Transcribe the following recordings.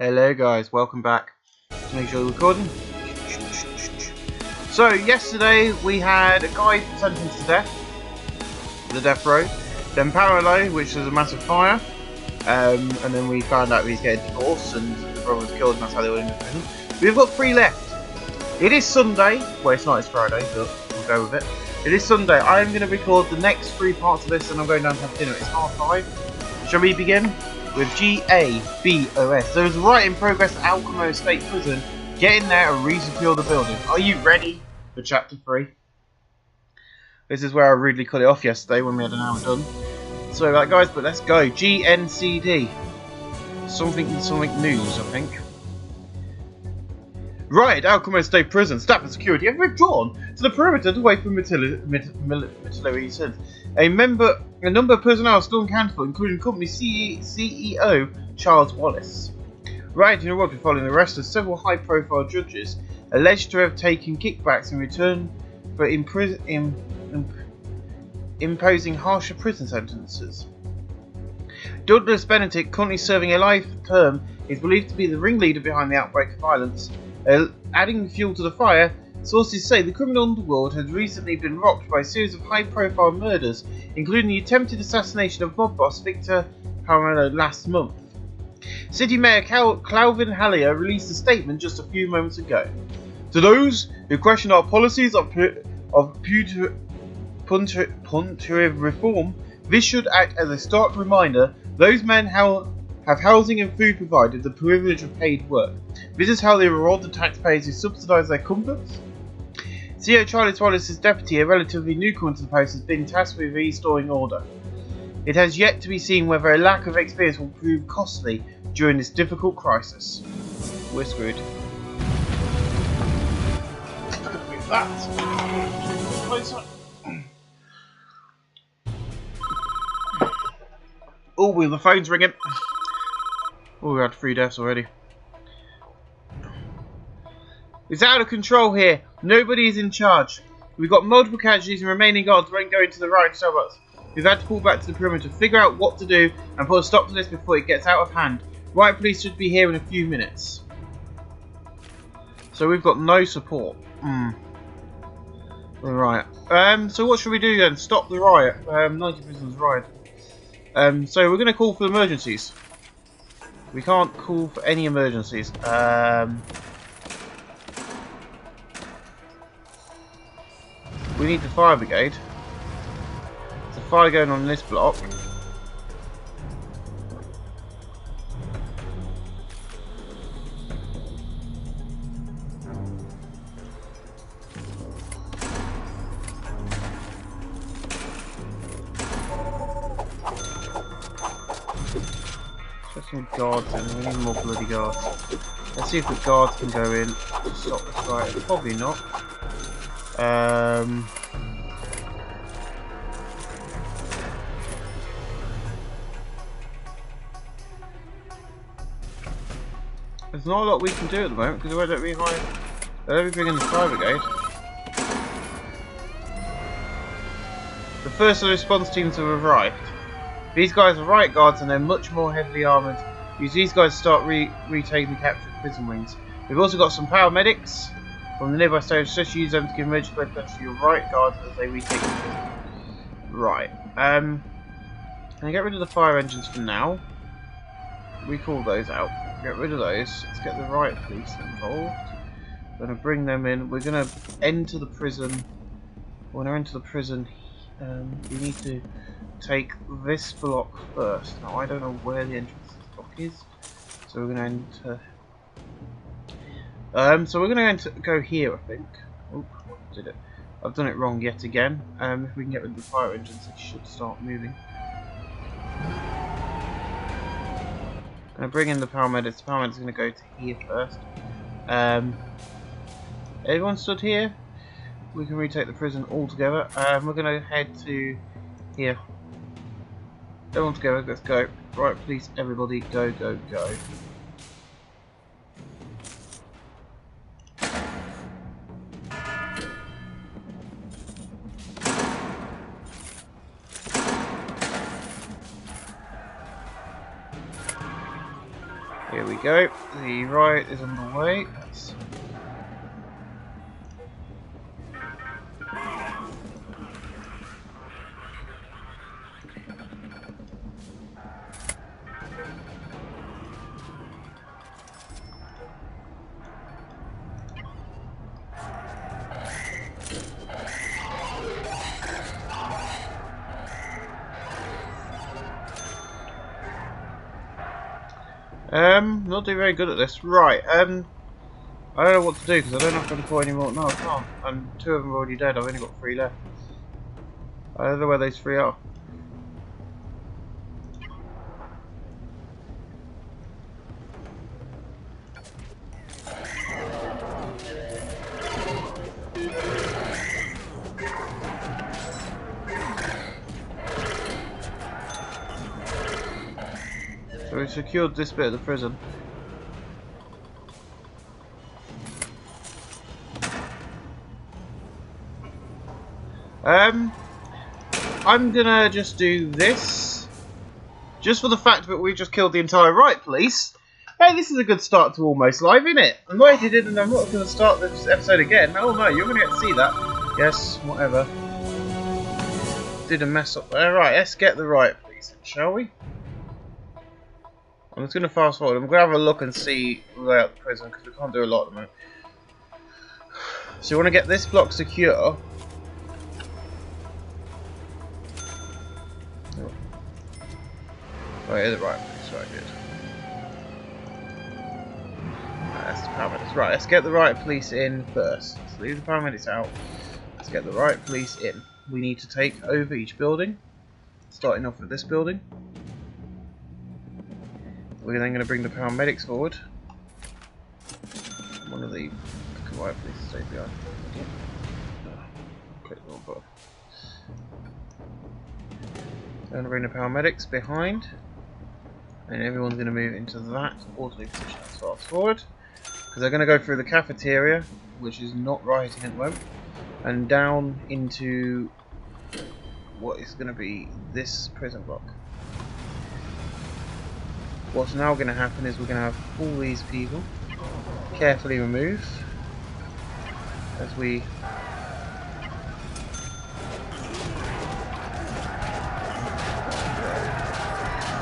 Hello guys, welcome back. Make sure you're recording. So yesterday we had a guy sentenced to death, the death row, then parallel, which was a massive fire, and then we found out he's getting divorced and the brother was killed and that's how they were in prison. We've got 3 left. It is Sunday, well it's not, it's Friday, but we'll go with it. It is Sunday. I am going to record the next 3 parts of this and I'm going down to have dinner. It's 5:30. Shall we begin? With GABOS. There is a riot in progress at Alchemo State Prison. Get in there and re-secure the building. Are you ready for Chapter 3? This is where I rudely cut it off yesterday when we had an hour done. So right guys, but let's go. GNCD. Something news, I think. Riot at Alchemo State Prison. Staff and security have withdrawn to the perimeter away from artillery sins. A number of personnel still accounted for, including company CEO Charles Wallace. Rioting erupted following the arrest of several high-profile judges alleged to have taken kickbacks in return for imposing harsher prison sentences. Douglas Benedict, currently serving a life term, is believed to be the ringleader behind the outbreak of violence. Adding fuel to the fire, sources say the criminal underworld has recently been rocked by a series of high-profile murders, including the attempted assassination of mob boss Victor Parmello last month. City Mayor Calvin Hallier released a statement just a few moments ago. To those who question our policies of punitive reform, this should act as a stark reminder. Those men have housing and food provided, the privilege of paid work. This is how they reward the taxpayers who subsidise their comforts. CEO Charles Wallace's deputy, a relatively newcomer to the post, has been tasked with restoring order. It has yet to be seen whether a lack of experience will prove costly during this difficult crisis. We're screwed. With that, closer. Oh, the phone's ringing. Oh, we had 3 deaths already. It's out of control here. Nobody is in charge. We've got multiple casualties and remaining guards won't go into the riot so much. We've had to pull back to the perimeter, figure out what to do, and put a stop to this before it gets out of hand. Riot police should be here in a few minutes. So we've got no support. Right. So what should we do then? Stop the riot. 90 prisoners riot. So we're going to call for emergencies. We can't call for any emergencies. We need the fire brigade. There's a fire going on in this block. Let's get some guards in. We need more bloody guards. Let's see if the guards can go in to stop this riot. Probably not. There's not a lot we can do at the moment because I don't really bring in the fire brigade. The first of the response teams have arrived. These guys are riot guards and they're much more heavily armoured. Use these guys to start retaking the captured prison wings. We've also got some paramedics from the nearby stage. Just use them to give emergency blood to your riot guards as they retake the prison. Right. Can I get rid of the fire engines for now? Recall those out. Get rid of those. Let's get the riot police involved. We're going to bring them in. We're going to enter the prison. When I enter the prison, we need to take this block first. Now I don't know where the entrance to this block is, so we're going to enter. So we're going to go here, I think. Oop, did it? I've done it wrong yet again. If we can get rid of the fire engines, it should start moving. I'm going to bring in the paramedics. The paramedics are going to go to here first. Everyone stood here. We can retake the prison all together. We're going to head to here. Everyone together, let's go. Right, police, everybody, go, go, go. Here we go. The riot is on the way. Not doing very good at this. Right, I don't know what to do because I don't have to call anymore. No, I can't. And 2 of them are already dead. I've only got 3 left. I don't know where those 3 are. So we secured this bit of the prison. I'm gonna just do this, just for the fact that we just killed the entire riot police. Hey, this is a good start to Almost Live, isn't it? I'm glad you did, and I'm not going to start this episode again. Oh no, you're going to get to see that. Yes, whatever. Did a mess up there. Right, let's get the riot police in, shall we? I'm just going to fast forward. I'm going to have a look and see without the prison, because we can't do a lot at the moment. So you want to get this block secure. Oh, yeah, the right place, right, good. Right, that's the paramedics. Right, let's get the riot police in first. Let's leave the paramedics out. Let's get the riot police in. We need to take over each building. Starting off with this building. We're then going to bring the paramedics forward. One of the riot police stays behind. Click the wrong button. So I'm going to bring the paramedics behind. And everyone's going to move into that orderly position. Let's fast forward. Because they're going to go through the cafeteria, which is not rioting at the moment, and down into what is going to be this prison block. What's now going to happen is we're going to have all these people carefully removed as we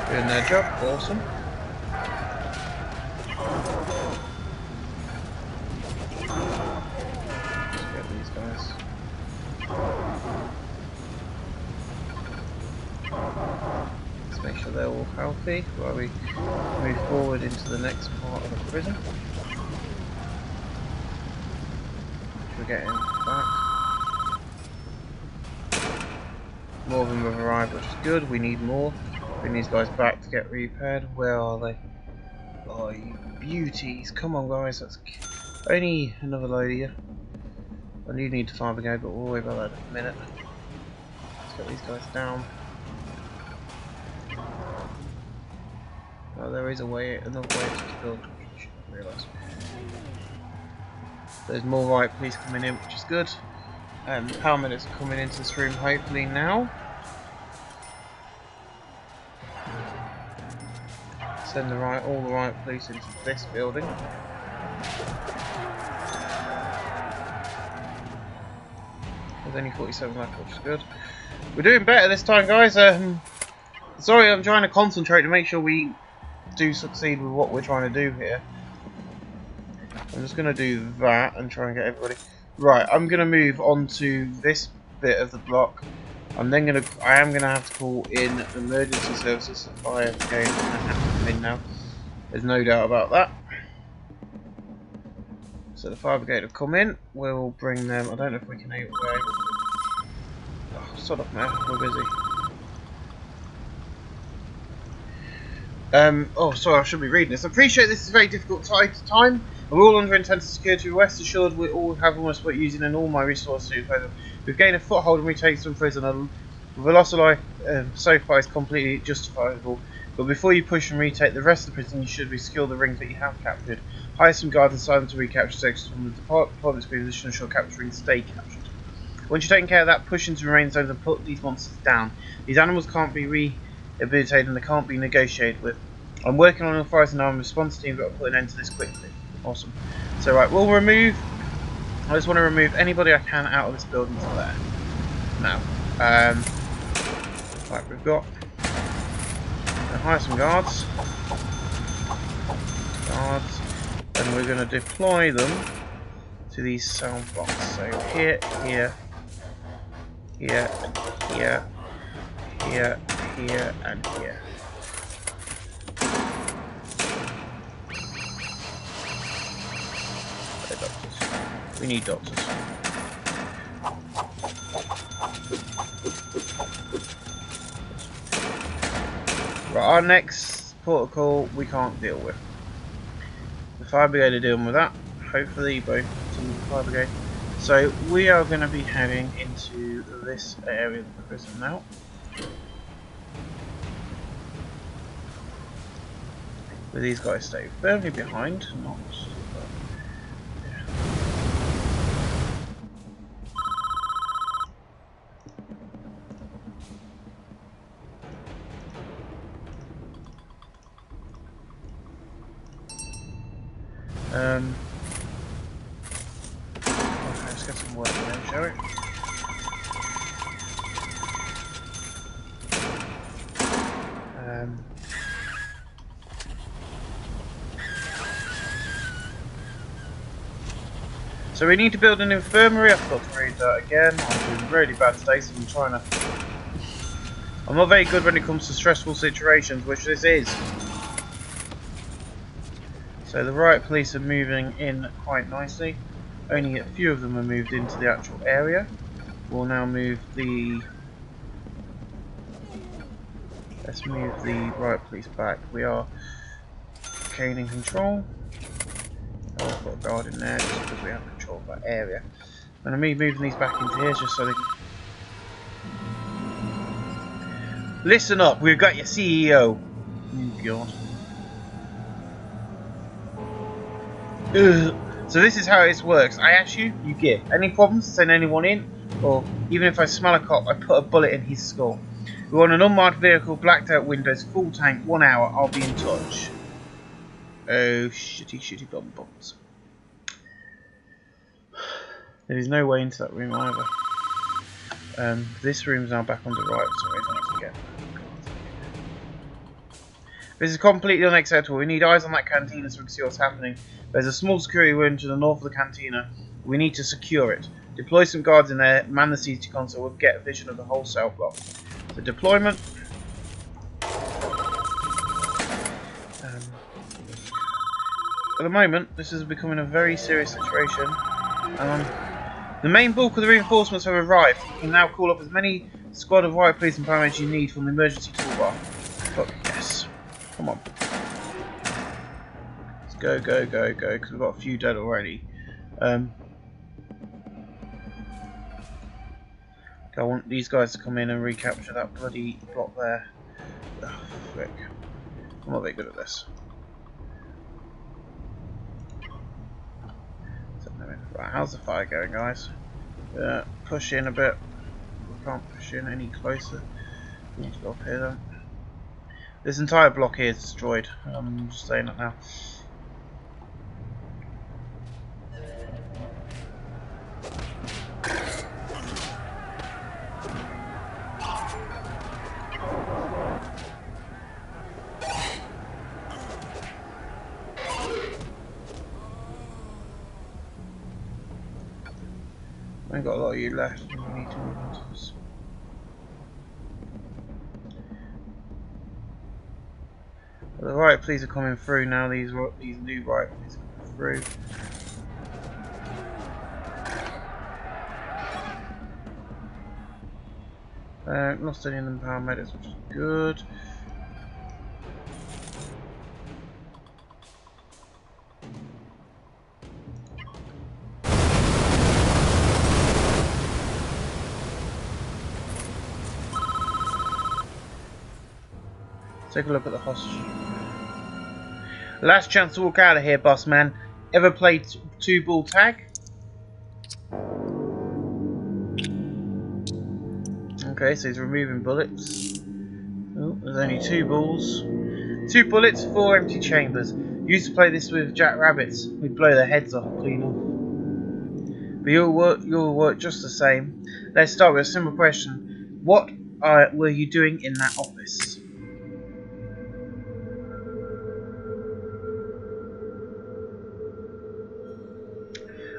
doing their job, awesome. Let's get these guys. Let's make sure they're all healthy while we move forward into the next part of the prison. Which we're getting back. More of them have arrived, which is good. We need more. Bring these guys back to get repaired. Where are they? Oh, you beauties. Come on, guys. That's only another load here. I do need to fire brigade, but we'll worry about that in a minute. Let's get these guys down. Oh, there is another way to build, which I should realise. There's more riot police coming in, which is good. Paramedics are coming into this room hopefully now. Send all the riot police into this building. There's only 47 left, which is good. We're doing better this time, guys. Sorry, I'm trying to concentrate to make sure we do succeed with what we're trying to do here. I'm just going to do that and try and get everybody. Right, I'm going to move on to this bit of the block. I am going to have to call in emergency services, so fire brigade and have to come in now. There's no doubt about that. So the fire brigade will come in. We'll bring them. I don't know if we can aim away. Oh, sod off, man. We're busy. Oh, sorry, I should be reading this. I appreciate this is a very difficult time. We're all under intense security. Rest assured, we all have almost what using and all my resources to play them. We've gained a foothold and retaken some prison. The loss of life so far is completely justifiable. But before you push and retake the rest of the prison, you should resecure the rings that you have captured. Hire some guards and sign them to recapture sections from the department's position, ensure captured rings stay captured. Once you've taken care of that, push into the rain zones and put these monsters down. These animals can't be rehabilitated and they can't be negotiated with. I'm working on authorising our response team, but I'll put an end to this quickly. Awesome. So right, we'll remove. I just want to remove anybody I can out of this building to there. Now, right, we've got. We'll hire some guards. And we're going to deploy them to these cell blocks. So here, here, here, here, here, here, and here. We need doctors. Right, our next protocol we can't deal with. The fire brigade are dealing with that. Hopefully both teams of the fire brigade. So we are going to be heading into this area of the prison now. Where these guys stay firmly behind, not. Okay, let's get some work in there, shall we? So we need to build an infirmary. I forgot to read that again. I'm doing really bad today, so I'm trying to. I'm not very good when it comes to stressful situations, which this is. So the riot police are moving in quite nicely. Only a few of them are moved into the actual area. We'll now move the. Let's move the riot police back. We are gaining control. I'll put a guard in there just because we have control of that area. And I'm moving these back into here just so they can. Listen up, we've got your CEO. Oh God. Ugh. So this is how this works. I ask you, you give. Any problems, send anyone in, or even if I smell a cop, I put a bullet in his skull. We want an unmarked vehicle, blacked out windows, full tank, 1 hour, I'll be in touch. Oh, shitty bums. There is no way into that room either. This room's now back on the right, so I can get. This is completely unacceptable. We need eyes on that cantina so we can see what's happening. There's a small security room to the north of the cantina. We need to secure it. Deploy some guards in there, man the CCTV console, we'll get a vision of the whole cell block. The deployment. At the moment, this is becoming a very serious situation. The main bulk of the reinforcements have arrived. You can now call up as many squad of riot police and paramedics as you need from the emergency toolbar. Fuck yes. Come on. Let's go, because we've got a few dead already. I want these guys to come in and recapture that bloody block there. Oh, frick. I'm not very good at this. Right, how's the fire going, guys? Push in a bit. We can't push in any closer. We need to go up here then. This entire block here is destroyed. I'm just saying it now. I ain't got a lot of you left. We need to move into this. Well, the riot police are coming through now. These new riot police are coming through. Lost any of them paramedics, which is good. Take a look at the hostage. Last chance to walk out of here, boss man. Ever played two-ball tag? Okay, so he's removing bullets. Oh, there's only 2 balls. 2 bullets, 4 empty chambers. Used to play this with jackrabbits. We'd blow their heads off clean off. But you'll work just the same. Let's start with a simple question. What were you doing in that office?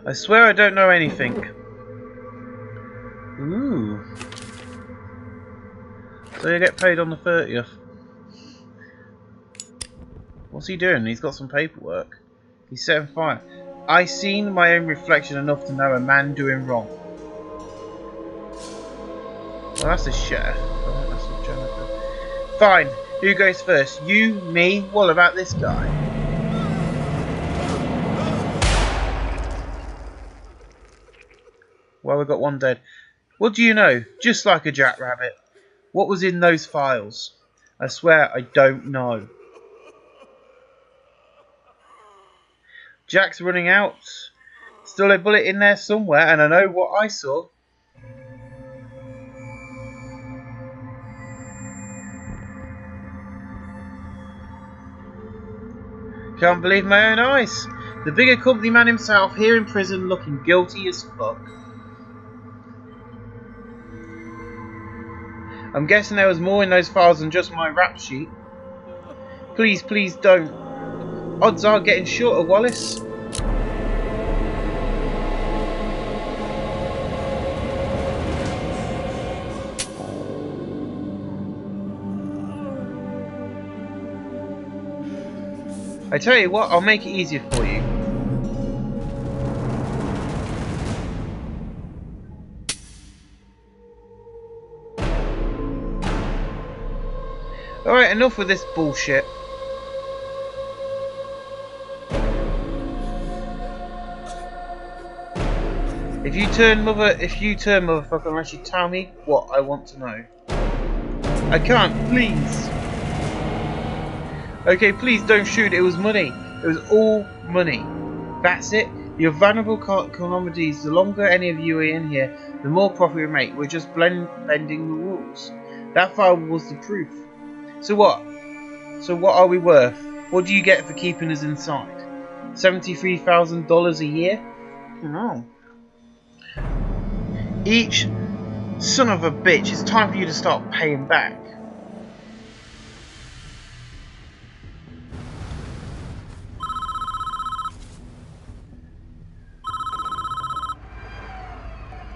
I swear I don't know anything. Ooh. So you get paid on the 30th. What's he doing? He's got some paperwork. He's setting fire. I seen my own reflection enough to know a man doing wrong. Well, that's a sheriff. Oh, that's a janitor. Fine. Who goes first? You, me? What about this guy? Well, we've got one dead. What do you know? Just like a jackrabbit. What was in those files? I swear I don't know. Jack's running out. Still a bullet in there somewhere, and I know what I saw. Can't believe my own eyes. The bigger company man himself here in prison looking guilty as fuck. I'm guessing there was more in those files than just my rap sheet. Please, please don't. Odds are getting shorter, Wallace. I tell you what, I'll make it easier for you. Alright, enough with this bullshit. If you turn motherfucker unless you tell me what I want to know. I can't, please. Okay, please don't shoot. It was money. It was all money. That's it. You're vulnerable commodities. The longer any of you are in here, the more profit we make. We're just bending the rules. That file was the proof. So what? So what are we worth? What do you get for keeping us inside? $73,000 a year? No. Each son of a bitch. It's time for you to start paying back.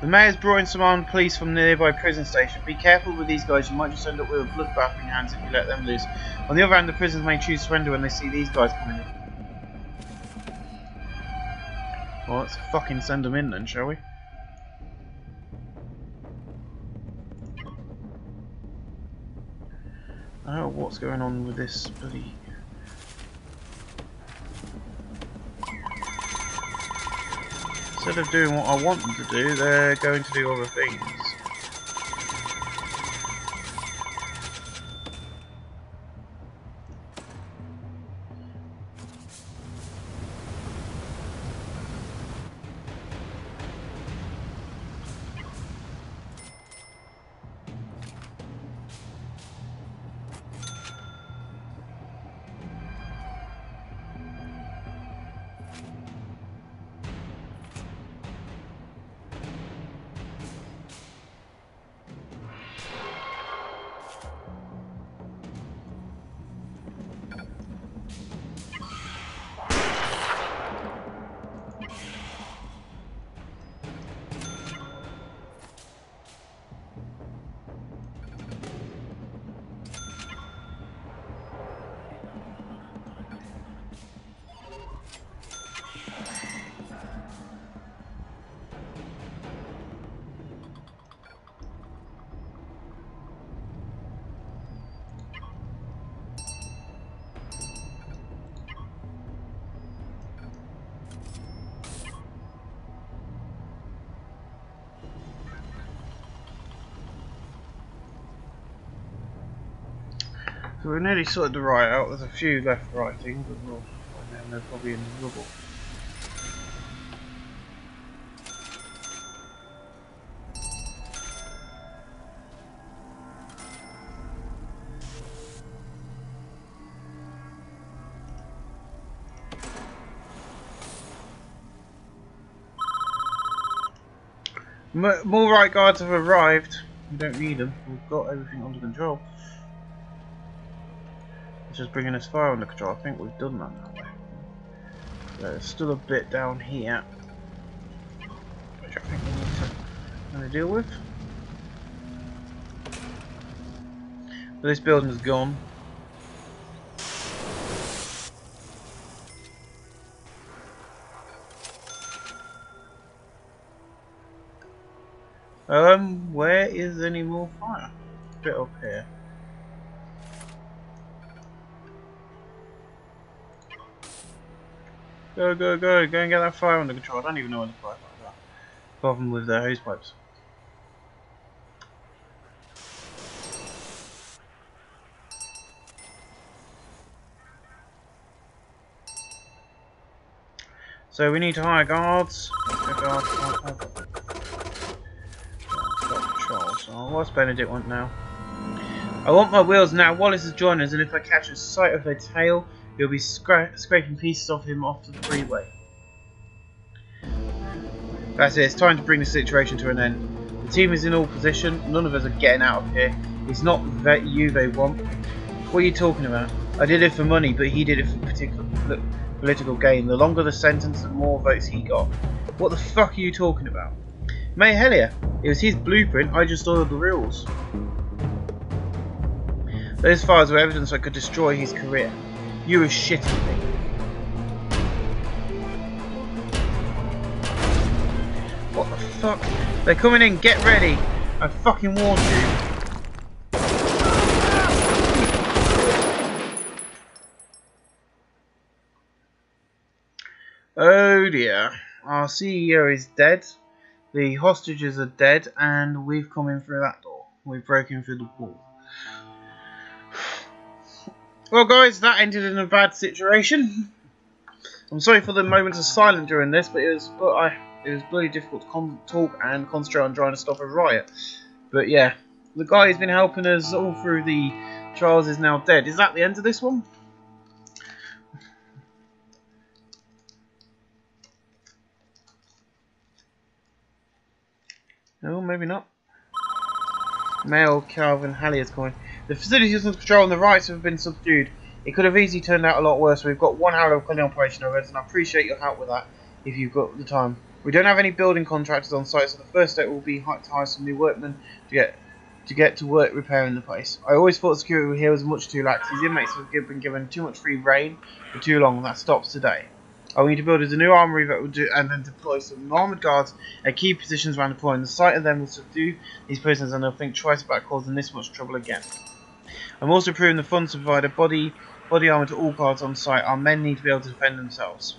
The mayor's brought in some armed police from the nearby prison station. Be careful with these guys, you might just end up with a bloodbath in your hands if you let them loose. On the other hand, the prisoners may choose to surrender when they see these guys coming in. Well, let's fucking send them in then, shall we? I don't know what's going on with this bloody... Instead of doing what I want them to do, they're going to do other things. So we're nearly sorted the right out. There's a few left writing, but we'll find them. They're probably in the rubble. More right guards have arrived. We don't need them. We've got everything under control. It's just bringing this fire under control. I think we've done that now. There's still a bit down here, which I think we need to deal with. But this building's gone. Where is any more fire? A bit up here. Go, go, go, go and get that fire under control. I don't even know where the fire like that. Problem with their hose pipes. So we need to hire guards. So what's Benedict want now? I want my wheels now. Wallace is joining us, and if I catch a sight of their tail, he'll be scraping pieces of him off the freeway. That's it. It's time to bring the situation to an end. The team is in all position. None of us are getting out of here. It's not you they want. What are you talking about? I did it for money, but he did it for particular political gain. The longer the sentence, the more votes he got. What the fuck are you talking about? Mayor Hellier, it was his blueprint. I just ordered the rules. Those files were evidence that could destroy his career. You were shitting me. What the fuck? They're coming in. Get ready. I fucking warned you. Oh dear. Our CEO is dead. The hostages are dead, and we've come in through that door. We've broken through the wall. Well, guys, that ended in a bad situation. I'm sorry for the moments of silence during this, but it was bloody difficult to talk and concentrate on trying to stop a riot. But yeah, the guy who's been helping us all through the trials is now dead. Is that the end of this one? No, maybe not. Male Calvin Hallier's coin. The facility is under control and the riots have been subdued. It could have easily turned out a lot worse. We've got one hell of a killing operation over it, and I appreciate your help with that if you've got the time. We don't have any building contractors on site, so the first step will be to hire some new workmen to get to work repairing the place. I always thought security here was much too lax. These inmates have been given too much free rein for too long, and that stops today. All we need to build is a new armory that will do, and then deploy some armoured guards at key positions around the point. The sight of them will subdue these prisoners, and they'll think twice about causing this much trouble again. I'm also approving the funds to provide a body armour to all guards on site. Our men need to be able to defend themselves.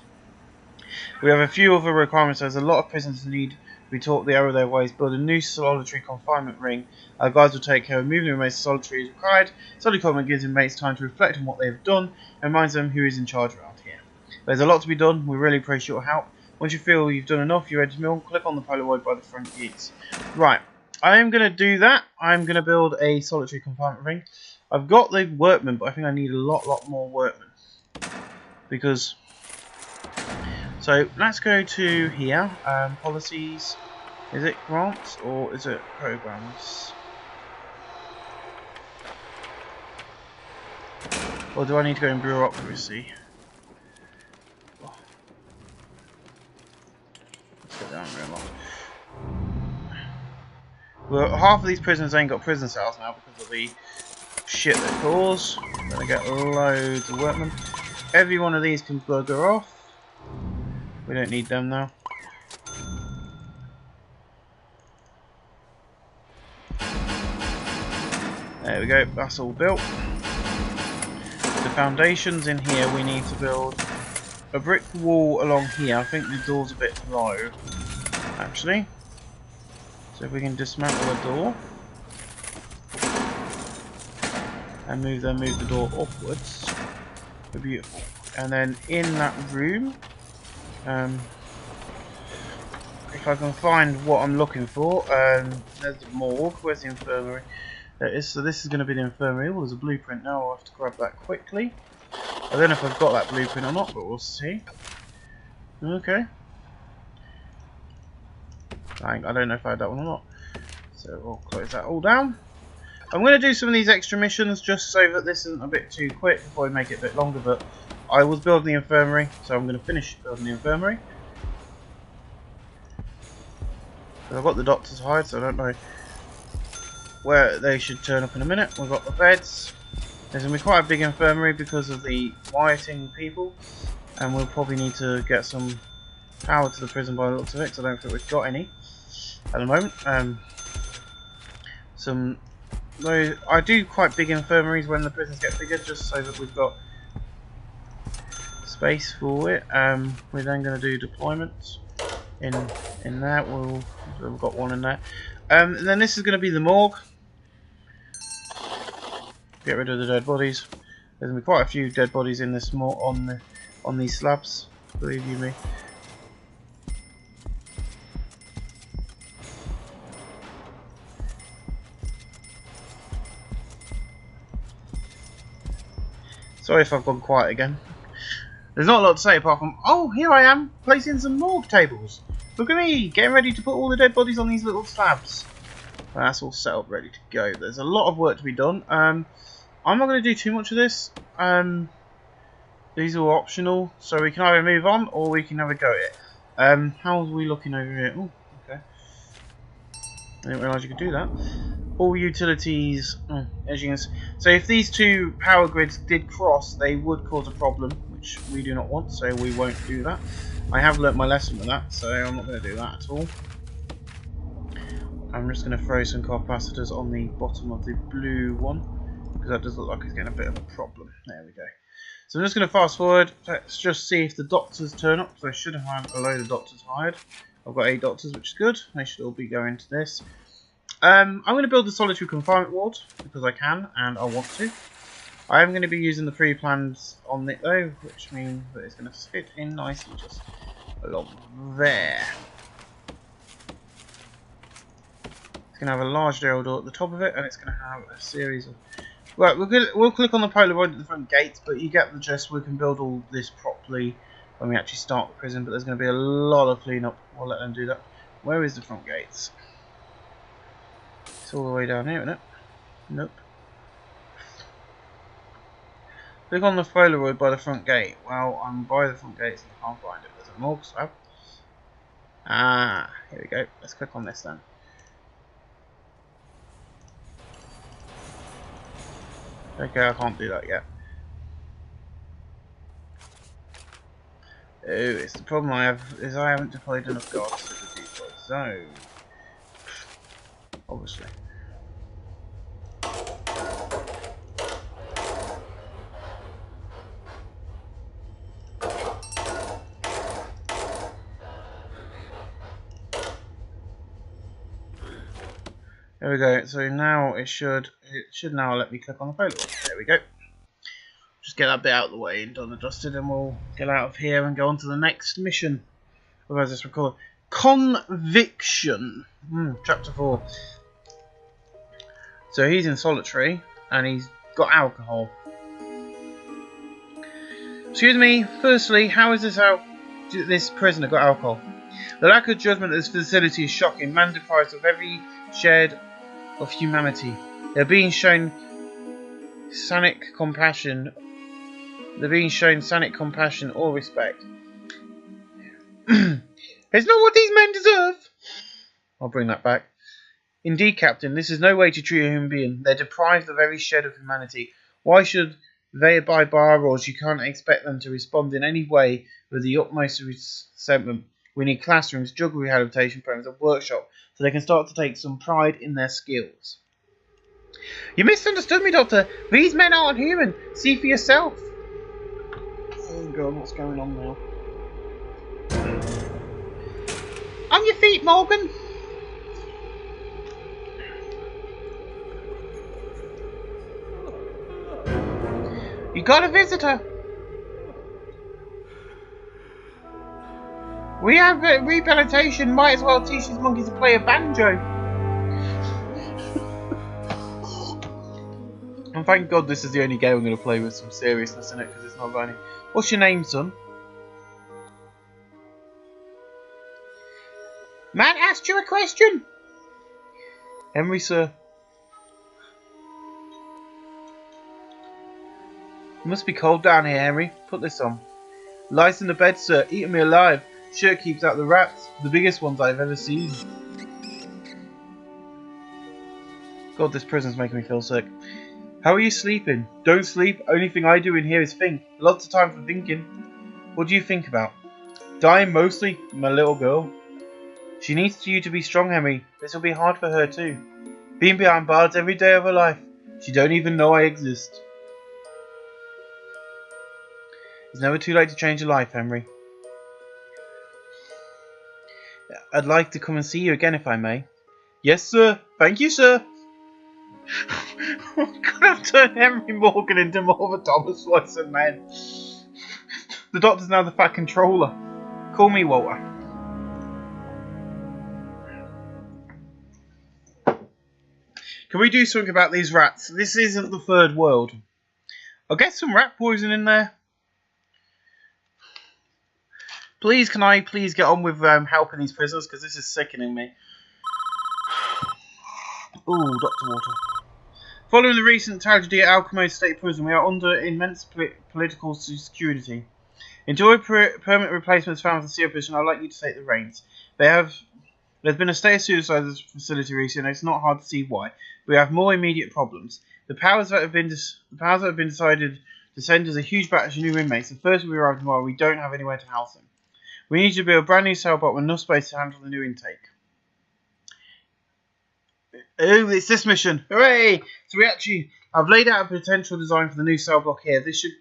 We have a few other requirements. There's a lot of prisoners who need to be taught the error of their ways. Build a new solitary confinement ring. Our guards will take care of moving the inmates to solitary as required. Solitary confinement gives inmates time to reflect on what they have done and reminds them who is in charge around here. There's a lot to be done. We really appreciate your help. Once you feel you've done enough, you're ready to mill, click on the Polaroid by the front gates. Right, I am going to do that. I'm going to build a solitary confinement ring. I've got the workmen, but I think I need a lot more workmen. Because... So, let's go to here. Policies. Is it grants or is it programs? Or do I need to go in bureaucracy? Let's go down real long. Well, half of these prisoners ain't got prison cells now because of the shit they cause. Gonna get loads of workmen. Every one of these can bugger off. We don't need them now. There we go, that's all built. The foundations in here, we need to build a brick wall along here. I think the door's a bit low, actually. So if we can dismantle the door and move the door upwards, beautiful. And then in that room, if I can find what I'm looking for, there's the morgue. Where's the infirmary? There it is. So this is going to be the infirmary. Well, there's a blueprint now. I'll have to grab that quickly. I don't know if I've got that blueprint or not, but we'll see. Okay. I don't know if I had that one or not. So we'll close that all down. I'm going to do some of these extra missions just so that this isn't a bit too quick before we make it a bit longer, but I was building the infirmary, so I'm going to finish building the infirmary. I've got the doctors hired, so I don't know where they should turn up in a minute. We've got the beds. There's going to be quite a big infirmary because of the rioting people, and we'll probably need to get some power to the prison by the looks of it, because I don't think we've got any at the moment. I do quite big infirmaries when the prisons get bigger, just so that we've got space for it. We're then going to do deployments in there. We've got one in there. And then this is going to be the morgue. Get rid of the dead bodies. There's going to be quite a few dead bodies in this on these slabs, believe you me. Sorry if I've gone quiet again. There's not a lot to say apart from, oh, here I am, placing some morgue tables. Look at me, getting ready to put all the dead bodies on these little slabs. Well, that's all set up, ready to go. There's a lot of work to be done. I'm not going to do too much of this. These are all optional, so we can either move on or we can have a go at it. How are we looking over here? Oh, okay. I didn't realise you could do that. All utilities, as you can see. So if these two power grids did cross, they would cause a problem, which we do not want, so we won't do that. I have learnt my lesson with that, so I'm not going to do that at all. I'm just going to throw some capacitors on the bottom of the blue one, because that does look like it's getting a bit of a problem. There we go. So I'm just going to fast forward. Let's just see if the doctors turn up. So I should have a load of doctors hired. I've got 8 doctors, which is good. They should all be going to this. I'm going to build the solitary confinement ward because I can and I want to. I am going to be using the pre-plans on it though, which means that it's going to fit in nicely just along there. It's going to have a large door at the top of it, and it's going to have a series of... Right, we'll click on the Polaroid at the front gates, but you get the gist. We can build all this properly when we actually start the prison, but there's going to be a lot of clean-up. We'll let them do that. Where is the front gates? It's all the way down here, isn't it? Nope. Click on the Polaroid by the front gate. Well, I'm by the front gates and I can't find it. There's a morgue slab. Ah, here we go. Let's click on this then. Okay, I can't do that yet. Oh, it's the problem I have is I haven't deployed enough guards to the deploy zone. Obviously. There we go. So now it should now let me click on the Polaroid. There we go. Just get that bit out of the way and done and dusted, and we'll get out of here and go on to the next mission. Otherwise, this record Conviction. Chapter 4. So he's in solitary and he's got alcohol. Excuse me. Firstly, how is this prisoner got alcohol? The lack of judgment at this facility is shocking. Man deprived of every shred of humanity. They're being shown sanic compassion. Or respect. It's not what these men deserve. I'll bring that back. Indeed, Captain, this is no way to treat a human being. They're deprived of every shred of humanity. Why should they abide by our rules? You can't expect them to respond in any way with the utmost resentment. We need classrooms, drug rehabilitation programs, and workshops so they can start to take some pride in their skills. You misunderstood me, Doctor. These men aren't human. See for yourself. Oh God, what's going on now? On your feet, Morgan. You got a visitor. We have rehabilitation. Might as well teach these monkeys to play a banjo. And thank God this is the only game I'm going to play with some seriousness in it, because it's not got any. What's your name, son? Man asked you a question. Henry, sir. It must be cold down here, Henry. Put this on. Lies in the bed, sir. Eating me alive. Shirt keeps out the rats. The biggest ones I've ever seen. God, this prison's making me feel sick. How are you sleeping? Don't sleep. Only thing I do in here is think. Lots of time for thinking. What do you think about? Dying mostly, my little girl. She needs you to be strong, Henry. This will be hard for her too. Being behind bars every day of her life. She don't even know I exist. It's never too late to change your life, Henry. I'd like to come and see you again if I may. Yes, sir. Thank you, sir. Could have turned Henry Morgan into more of a Thomas Watson, man. The doctor's now the fat controller. Call me Walter. Can we do something about these rats? This isn't the third world. I'll get some rat poison in there. Please, can I please get on with helping these prisoners? Because this is sickening me. Ooh, Dr. Water. Following the recent tragedy at Alchemy State Prison, we are under immense political security. Until a permanent replacement is found for the CEO position, I'd like you to take the reins. There's been a state of suicide at this facility recently, and it's not hard to see why. We have more immediate problems. The powers that have been decided to send us a huge batch of new inmates. The first will be arriving tomorrow. We don't have anywhere to house them. We need to build a brand new cell block with enough space to handle the new intake. Oh, it's this mission. Hooray! So I've laid out a potential design for the new cell block here. This should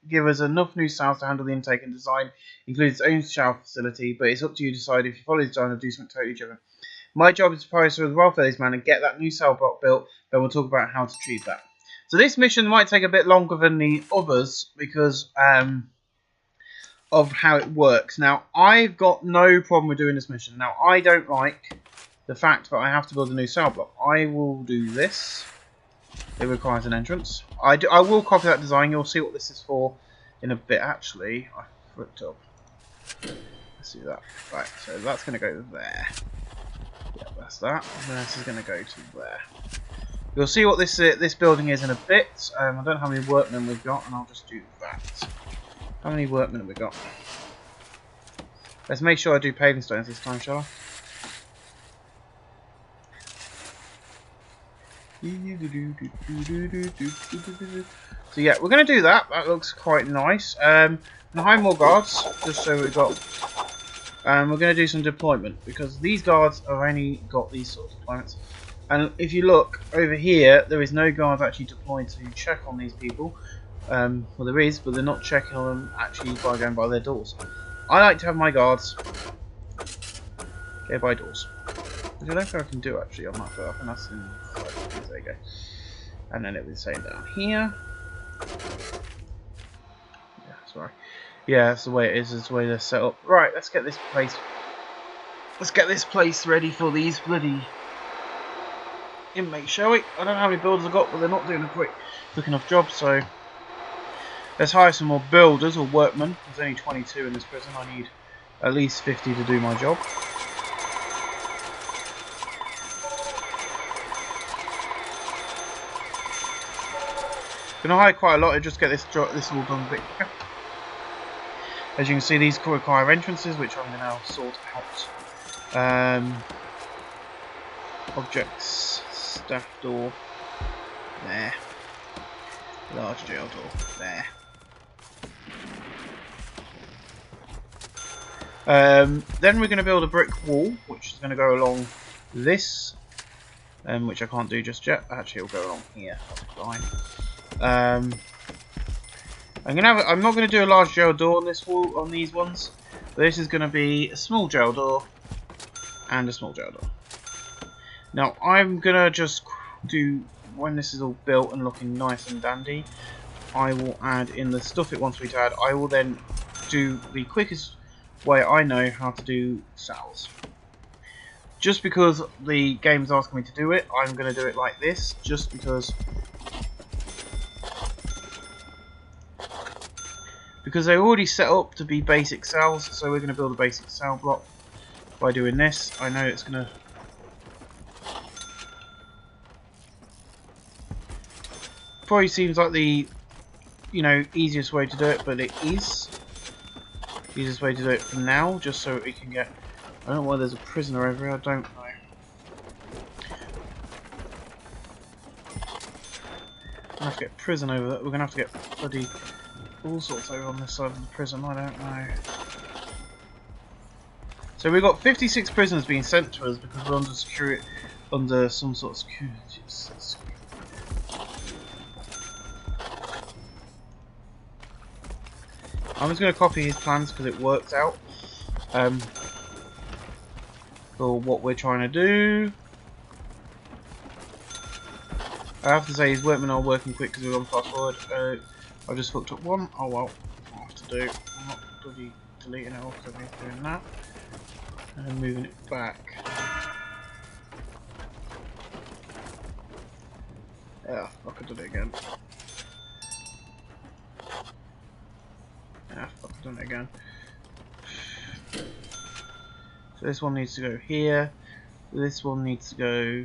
give us enough new cells to handle the intake, and design includes its own shower facility, but it's up to you to decide if you follow the design or do something totally different. My job is to prioritize the welfare of these men and get that new cell block built, then we'll talk about how to achieve that. So this mission might take a bit longer than the others because of how it works. Now, I've got no problem with doing this mission. Now, I don't like the fact that I have to build a new cell block. I will do this. It requires an entrance. I will copy that design. You'll see what this is for in a bit. Actually, I flipped up. Let's do that. Right, so that's going to go there. Yeah, that's that. And this is going to go to there. You'll see what this building is in a bit. I don't know how many workmen we've got, and I'll just do that. How many workmen have we got? Let's make sure I do paving stones this time, shall I? So yeah, we're going to do that. That looks quite nice. And hire more guards, just so we've got. We're going to do some deployment because these guards have only got these sorts of deployments. And if you look over here, there is no guards actually deployed to check on these people. Well, there is, but they're not checking on them actually by going by their doors. I like to have my guards go by doors. Which I don't think I can do actually on that, but I think that's in. There you go. And then it was the same down here. Yeah, sorry. Yeah, that's the way it is. That's the way they're set up. Right, let's get this place. Let's get this place ready for these bloody inmates, shall we? I don't know how many builders I've got, but they're not doing a quick enough job, so let's hire some more builders or workmen. There's only 22 in this prison. I need at least 50 to do my job. Gonna hire quite a lot to just get this all done a bit quicker. As you can see, these require entrances, which I'm going to now sort out. Objects, staff door, there. Large jail door, there. Then we're going to build a brick wall, which is going to go along this, which I can't do just yet. Actually, it'll go along here. That's fine. I'm not going to do a large jail door on this wall, on these ones. But this is going to be a small jail door and a small jail door. Now I'm going to just do, when this is all built and looking nice and dandy, I will add in the stuff it wants me to add. I will then do the quickest way I know how to do cells. Just because the game's asking me to do it, I'm going to do it like this, just because they're already set up to be basic cells, so we're going to build a basic cell block. by doing this. I know it's gonna... Probably seems like the, you know, easiest way to do it, but it is the easiest way to do it for now, just so we can get... I don't know why there's a prisoner over here, I don't know. We're gonna have to get prison over there. We're gonna have to get bloody all sorts over on this side of the prison, I don't know. So we've got 56 prisoners being sent to us because we're under security, under some sort of security. I'm just going to copy his plans because it works out for what we're trying to do. I have to say his workmen are working quick because we're on fast forward. I just fucked up one. Oh well, what I have to do. I'm not bloody deleting it off because I'm doing that. And then moving it back. Yeah, I could do it again. Yeah, fuck, I've done it again. So this one needs to go here, this one needs to go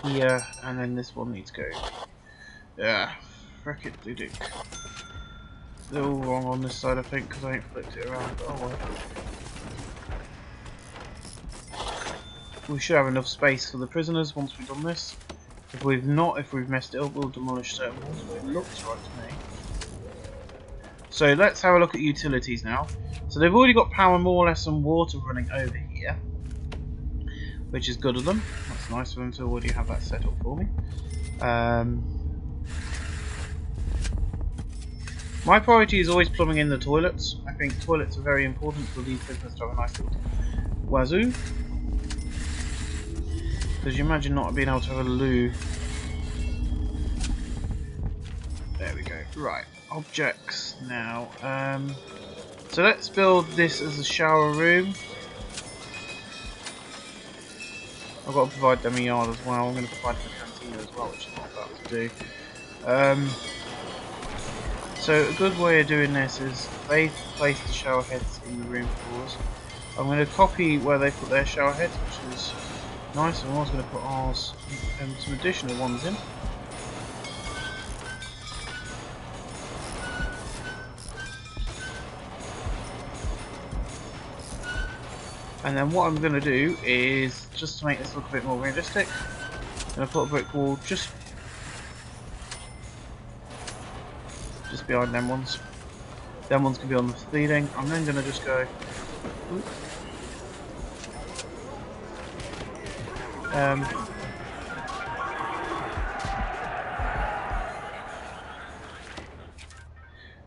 here, and then this one needs to go. Yeah, frick it, dick. They're all wrong on this side, I think, because I ain't flipped it around. Oh well. We should have enough space for the prisoners once we've done this. If we've not, if we've messed it up, we'll demolish certain walls, but it looks right to me. So let's have a look at utilities now. So they've already got power more or less and water running over here, which is good of them. That's nice of them to already have that set up for me. My priority is always plumbing in the toilets. I think toilets are very important for these prisoners to have a nice little wazoo. Because you imagine not being able to have a loo. There we go. Right. Objects now. So let's build this as a shower room. I've got to provide them a yard as well. I'm going to provide them a canteen as well, which is not bad to do. So a good way of doing this is they've placed the shower heads in the room for us. I'm going to copy where they put their shower heads, which is nice. I'm also going to put ours and some additional ones in. And then what I'm going to do is, just to make this look a bit more realistic, I'm going to put a brick wall just behind them ones. Them ones can be on the ceiling. I'm then going to just go.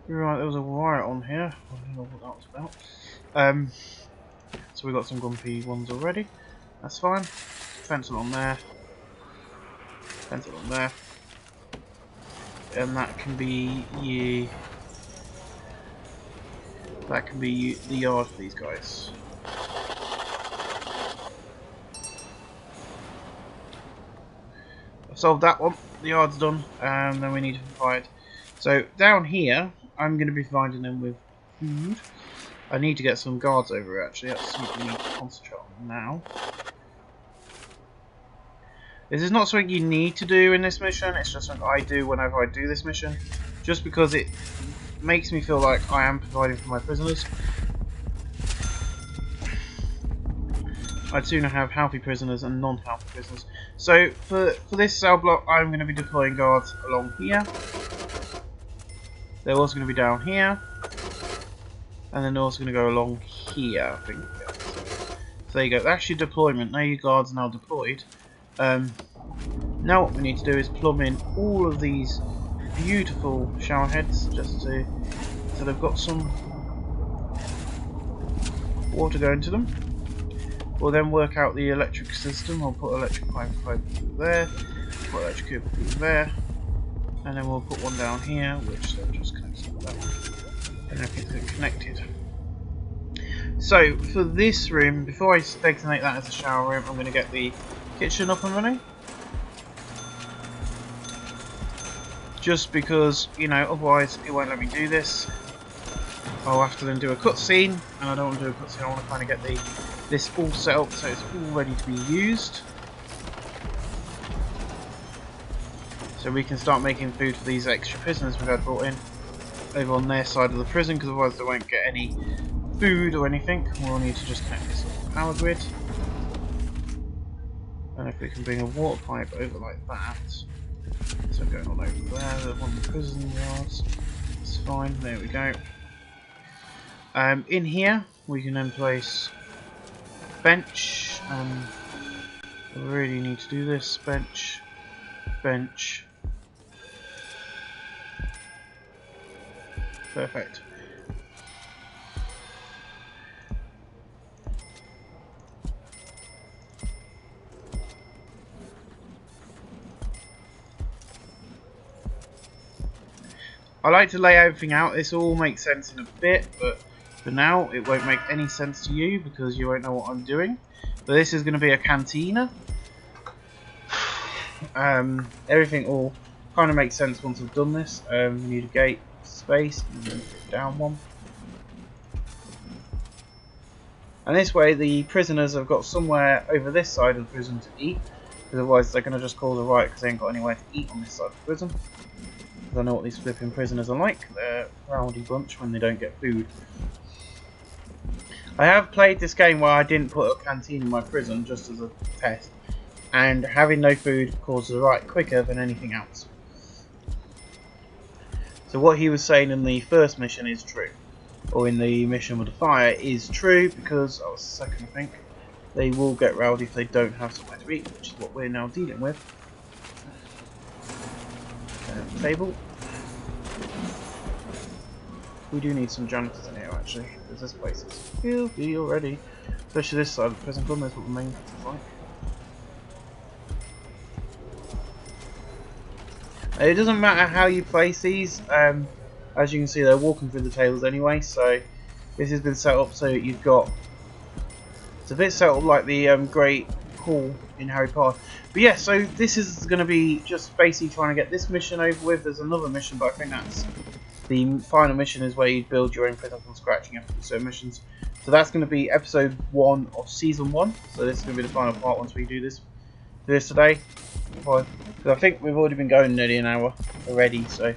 Right, there was a wire on here. I don't know what that was about. So we got some grumpy ones already. That's fine. Fence along there. Fence along there. And that can be the yard for these guys. I've solved that one. The yard's done. And then we need to provide. So down here, I'm going to be providing them with food. I need to get some guards over here, actually. That's something we need to concentrate on now. This is not something you need to do in this mission. It's just something I do whenever I do this mission. Just because it makes me feel like I am providing for my prisoners. I'd sooner have healthy prisoners and non-healthy prisoners. So for this cell block, I'm going to be deploying guards along here. They're also going to be down here. And then they're also going to go along here, I think. Yeah. So there you go. That's your deployment. Now your guards are now deployed. Now what we need to do is plumb in all of these beautiful shower heads, just so they've got some water going to them. We'll then work out the electric system. We'll put electric pipe there, put electric cable there, and then we'll put one down here, which then just connects to that one. And everything's connected. So for this room, before I designate that as a shower room, I'm going to get the kitchen up and running. Just because, you know, otherwise it won't let me do this. I'll have to then do a cutscene, and I don't want to do a cutscene. I want to kind of get the this all set up so it's all ready to be used. So we can start making food for these extra prisoners we've had brought in over on their side of the prison, because otherwise they won't get any food or anything. We'll need to just connect this up to the power grid. And if we can bring a water pipe over like that, so going on over there, the one of the prison yards, it's fine, there we go. In here we can then place bench, we really need to do this, bench, bench, perfect. I like to lay everything out. This all makes sense in a bit, but for now it won't make any sense to you because you won't know what I'm doing. But this is going to be a cantina. Everything all kind of makes sense once I've done this. We need a gate, space, and then put down one. And this way the prisoners have got somewhere over this side of the prison to eat, because otherwise they're going to just cause a riot because they ain't got anywhere to eat on this side of the prison. I know what these flipping prisoners are like. They're a rowdy bunch when they don't get food. I have played this game where I didn't put a canteen in my prison just as a test, and having no food causes a riot quicker than anything else. So what he was saying in the first mission is true, or in the mission with the fire is true, because I was second, I think. They will get rowdy if they don't have somewhere to eat, which is what we're now dealing with. Table. We do need some janitors in here actually, because this place is filthy already. Especially this side of the prison. God knows what the main is like. It doesn't matter how you place these, as you can see they're walking through the tables anyway, so this has been set up so you've got, it's a bit set up like the Great Hall in Harry Potter. But yeah, so this is going to be just basically trying to get this mission over with. There's another mission, but I think that's the final mission, is where you build your own prison from scratch and you have to do certain missions. So that's going to be episode 1 of season 1. So this is going to be the final part once we do this today. Because I think we've already been going nearly an hour already, so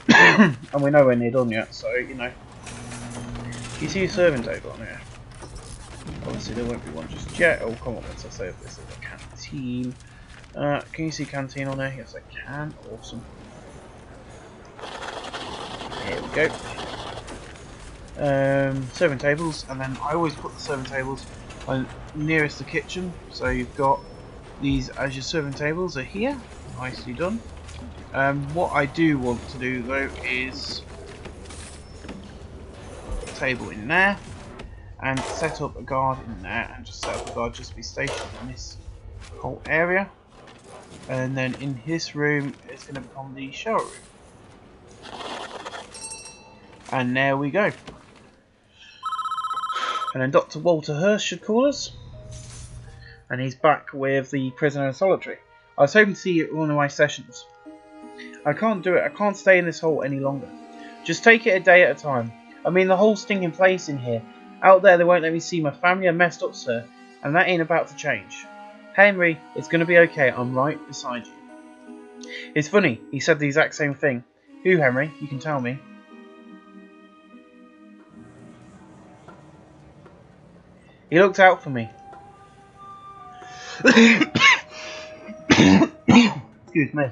and we're nowhere near done yet. So you know, you see a serving table on here. Obviously there won't be one just yet. Oh come on, let's say if this is a canteen. Can you see canteen on there? Yes I can. Awesome. Here we go. Serving tables, and then I always put the serving tables on nearest the kitchen. So you've got these as your serving tables are here. Nicely done. What I do want to do though is put a table in there and set up a guard in there, and just set up a guard just to be stationed in this whole area. And then in this room it's going to become the shower room. And there we go. And then Dr. Walter Hurst should call us. And he's back with the Prisoner in Solitary. I was hoping to see it in one of my sessions. I can't do it. I can't stay in this hole any longer. Just take it a day at a time. I mean, the whole stinking place in here. Out there they won't let me see my family. I'm messed up, sir. And that ain't about to change. Henry, it's going to be okay. I'm right beside you. It's funny. He said the exact same thing. Who, Henry? You can tell me. He looked out for me. Excuse me.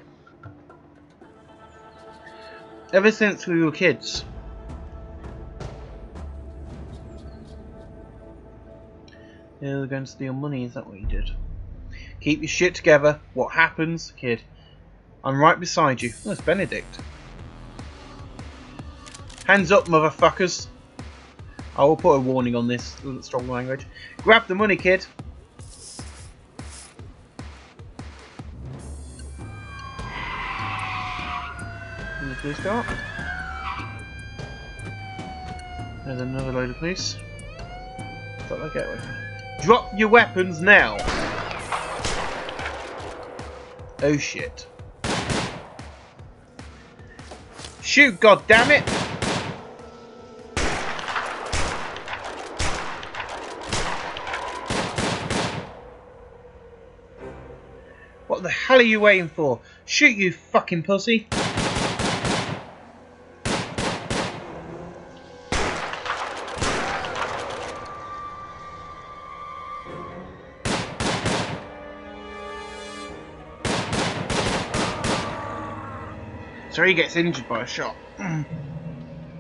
Ever since we were kids. Yeah, they're going to steal money, is that what you did? Keep your shit together. What happens, kid? I'm right beside you. Oh, it's Benedict. Hands up, motherfuckers. I will put a warning on this, strong language. Grab the money, kid. And the police car. There's another load of police. Stop that getaway. Drop your weapons now. Oh shit. Shoot, goddammit! hell are you waiting for? Shoot, you fucking pussy! So he gets injured by a shot.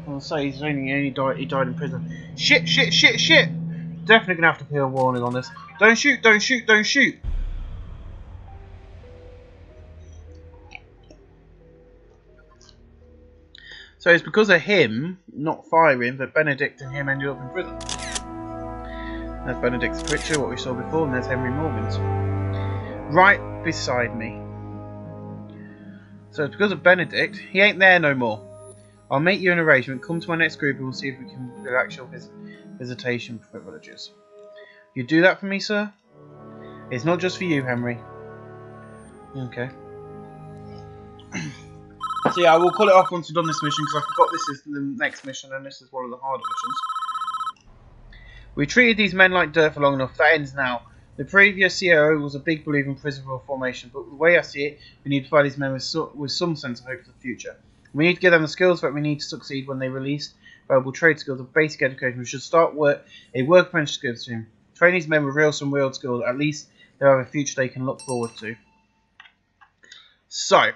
I'll say he died in prison. Shit! Definitely gonna have to put a warning on this. Don't shoot! Don't shoot! Don't shoot! So it's because of him not firing that Benedict and him ended up in prison. There's Benedict's picture, what we saw before, and there's Henry Morgan's. Right beside me. So it's because of Benedict, he ain't there no more. I'll make you an arrangement, come to my next group and we'll see if we can do actual visitation privileges. You do that for me, sir? It's not just for you, Henry. Okay. So yeah, I will call it off once we've done this mission, because I forgot this is the next mission and this is one of the harder missions. We treated these men like dirt for long enough, that ends now. The previous COO was a big believer in prison reformation, but the way I see it, we need to provide these men with some sense of hope for the future. We need to give them the skills that we need to succeed when they release valuable trade skills of basic education. We should start a work apprenticeship scheme. Train these men with some real skills, at least they'll have a future they can look forward to. So,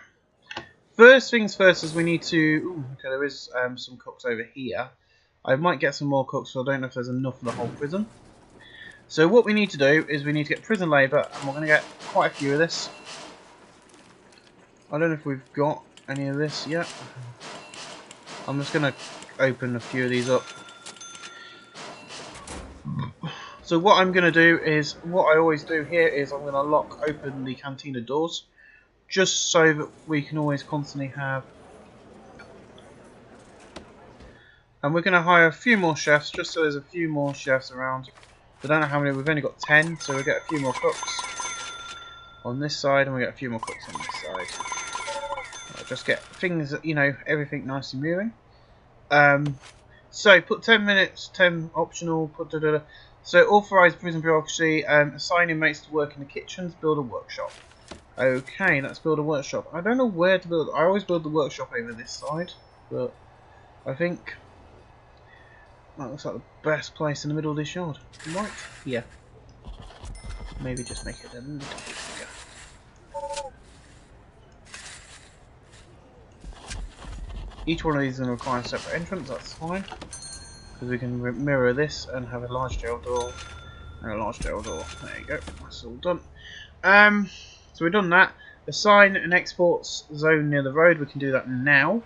first things first is we need to... Ooh, okay, there is some cooks over here. I might get some more cooks, so I don't know if there's enough for the whole prison. So what we need to do is we need to get prison labour, and we're going to get quite a few of this. I don't know if we've got any of this yet. I'm just going to open a few of these up. So what I'm going to do is, what I always do here is I'm going to lock open the cantina doors, just so that we can always constantly have... And we're going to hire a few more chefs, just so there's a few more chefs around. I don't know how many, we've only got 10, so we'll get a few more cooks on this side, and we get a few more cooks on this side. I'll just get things, you know, everything nicely moving. So put 10 minutes, 10 optional, put da-da-da. So authorise prison bureaucracy, assign inmates to work in the kitchens, build a workshop. Okay, let's build a workshop. I don't know where to build, I always build the workshop over this side, but I think that looks like the best place in the middle of this yard. Right? Yeah. Maybe just make it a little bit bigger. Each one of these is going to require a separate entrance, that's fine. Because we can mirror this and have a large jail door and a large jail door. There you go, that's all done. So we've done that. Assign an exports zone near the road, we can do that now.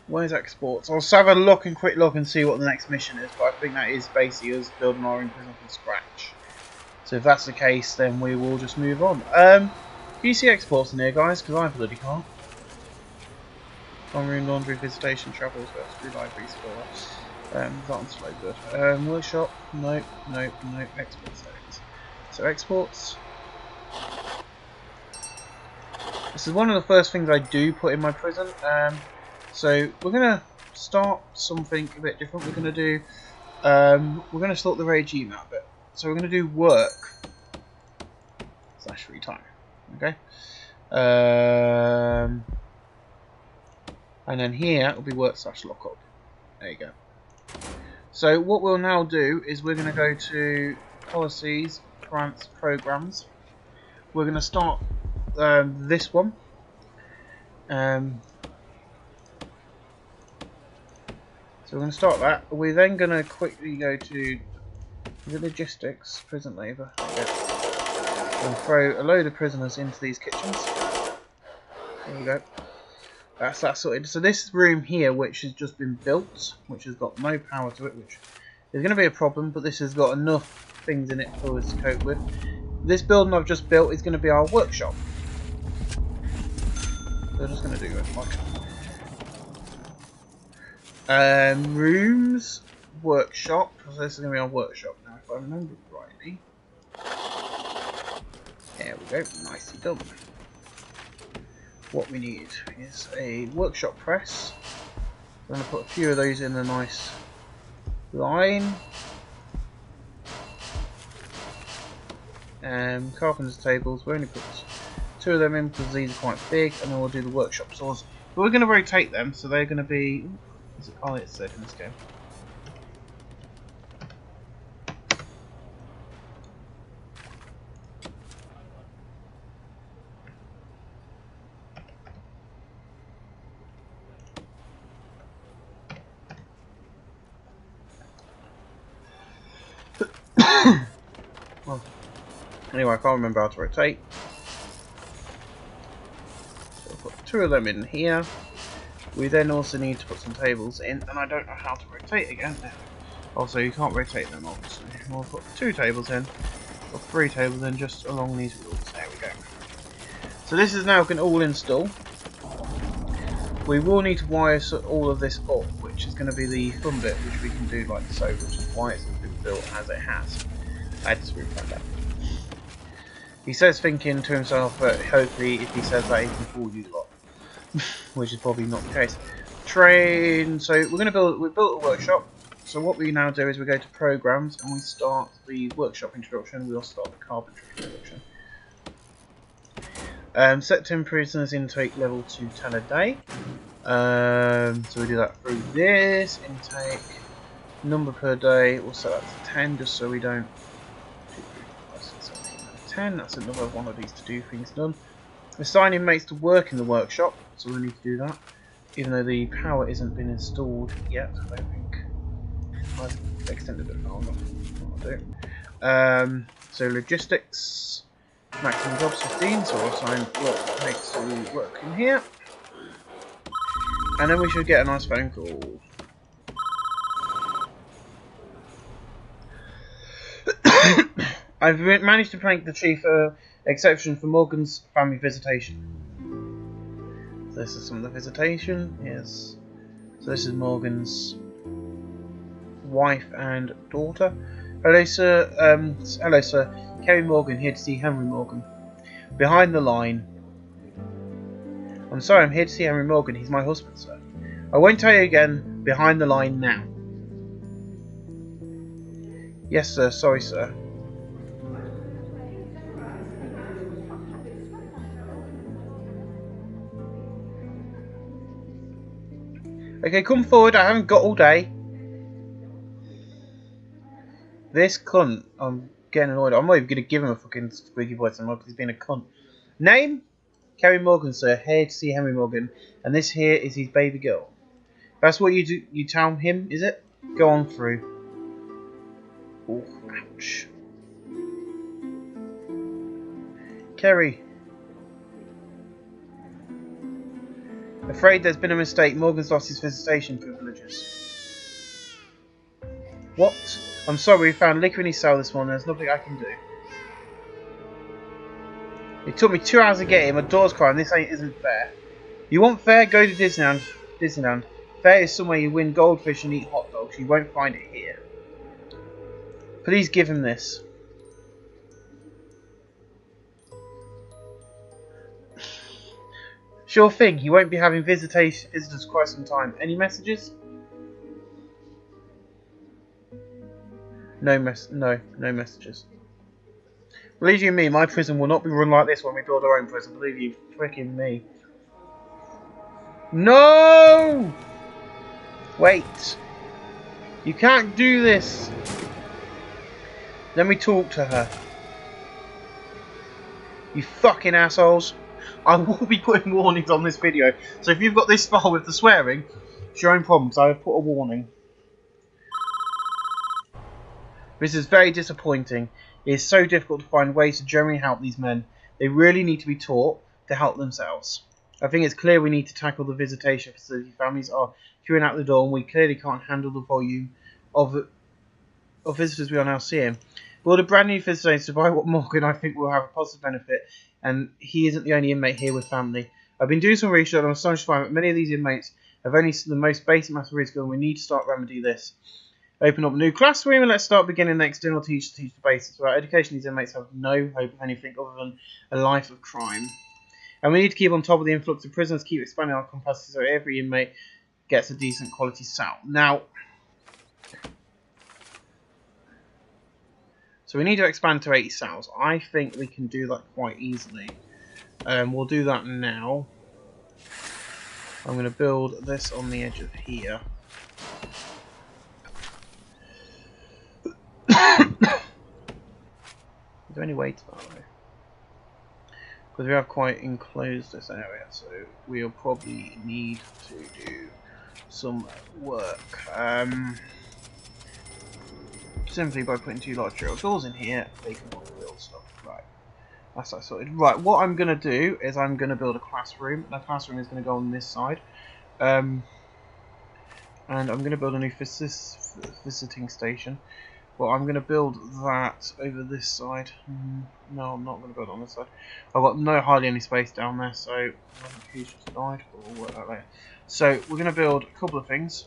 Where's exports? I'll just have a quick look and see what the next mission is, but I think that is basically us building our own prison from scratch. So if that's the case, then we will just move on. Can you see exports in here, guys? Because I bloody can't. Room, laundry, visitation, travels, food, library, store. That one's slow good. Workshop, nope, exports. So exports. This is one of the first things I do put in my prison. So we're gonna start something a bit different. We're gonna do, we're gonna sort the regime out a bit. So we're gonna do work / free time. Okay. And then here will be work / lockup. There you go. So what we'll now do is we're going to go to policies, grants, programs. We're going to start this one. So we're going to start that. We're then going to quickly go to the logistics, prison labour, and throw a load of prisoners into these kitchens. There we go. That's that sorted. So this room here, which has just been built, which has got no power to it, which is going to be a problem, but this has got enough things in it for us to cope with. This building I've just built is going to be our workshop. So we're just going to do it like rooms, workshop. So this is going to be our workshop now, if I remember rightly. There we go, nicely done. What we need is a workshop press. I'm going to put a few of those in a nice line. Carpenter's tables. We only put 2 of them in because these are quite big, and then we'll do the workshop saws. But we're going to rotate them, so they're going to be. Is it? Oh, it's said in this game. Well, anyway, I can't remember how to rotate. So I'll put 2 of them in here. We then also need to put some tables in, and I don't know how to rotate again. Also, you can't rotate them, obviously. We'll put 2 tables in, or 3 tables in, just along these wheels. There we go. So this is now going to all install. We will need to wire all of this up, which is going to be the fun bit, which we can do like so, which is why it's been built as it has. I had to find out. He says thinking to himself, but hopefully if he says that he can fool you lot. Which is probably not the case. Train. So we're going to build. We built a workshop. So what we now do is we go to programs and we start the workshop introduction. We'll start the carpentry introduction. Set temporary prisoners intake level to 10 a day. So we do that through this intake. Number per day. We'll set that to 10 just so we don't. 10. That's another one of these to do things done. Assign inmates to work in the workshop, so we need to do that. Even though the power isn't been installed yet, I don't think. I've extended it. Oh, I'll do. So logistics, maximum jobs 15. So we'll assign workmates to work in here, and then we should get a nice phone call. I've managed to make the chief exception for Morgan's family visitation. So this is some of the visitation. Yes. So this is Morgan's wife and daughter. Hello, sir. Hello, sir. Kerry Morgan here to see Henry Morgan. Behind the line. I'm sorry, I'm here to see Henry Morgan. He's my husband, sir. I won't tell you again. Behind the line now. Yes, sir. Sorry, sir. Okay, come forward. I haven't got all day. This cunt. I'm getting annoyed. I'm not even going to give him a fucking squeaky voice anymore because he's being a cunt. Name? Kerry Morgan, sir. Here to see Henry Morgan. And this here is his baby girl. That's what you do. You tell him, is it? Go on through. Oh, ouch. Kerry. Afraid there's been a mistake. Morgan's lost his visitation privileges. What? I'm sorry, we found liquor in his cell this morning. There's nothing I can do. It took me 2 hours to get here. My daughter's crying. This isn't fair. You want fair? Go to Disneyland. Disneyland. Fair is somewhere you win goldfish and eat hot dogs. You won't find it here. Please give him this. Sure thing. He won't be having visitors quite some time. Any messages? No messages. Believe you me, my prison will not be run like this when we build our own prison. Believe you freaking me. No! Wait. You can't do this. Let me talk to her. You fucking assholes. I will be putting warnings on this video. So if you've got this far with the swearing, it's your own problem, because I have put a warning. This is very disappointing. It is so difficult to find ways to generally help these men. They really need to be taught to help themselves. I think it's clear we need to tackle the visitation facility. Families are queuing out the door and we clearly can't handle the volume of visitors we are now seeing. Build a brand new facility to buy what Morgan I think will have a positive benefit, and he isn't the only inmate here with family. I've been doing some research and I'm astonished to find that many of these inmates have only the most basic mathematics skills, and we need to start remedy this. Open up a new classroom and let's start beginning the external teacher to teach the basics. Without education, these inmates have no hope of anything other than a life of crime. And we need to keep on top of the influx of prisoners, keep expanding our capacity so every inmate gets a decent quality cell. Now, so So we need to expand to 80 cells. I think we can do that quite easily. We'll do that now. I'm going to build this on the edge of here. Is there any way to that way? Because we have quite enclosed this area, so we'll probably need to do some work. Simply by putting 2 large drill doors in here, they can build stuff. Right, that's that sorted. Right, what I'm going to do is I'm going to build a classroom. The classroom is going to go on this side. And I'm going to build a new visiting station. Well, I'm going to build that over this side. No, I'm not going to build it on this side. I've got hardly any space down there, so I think he's just died, but we'll work that later. So we're going to build a couple of things.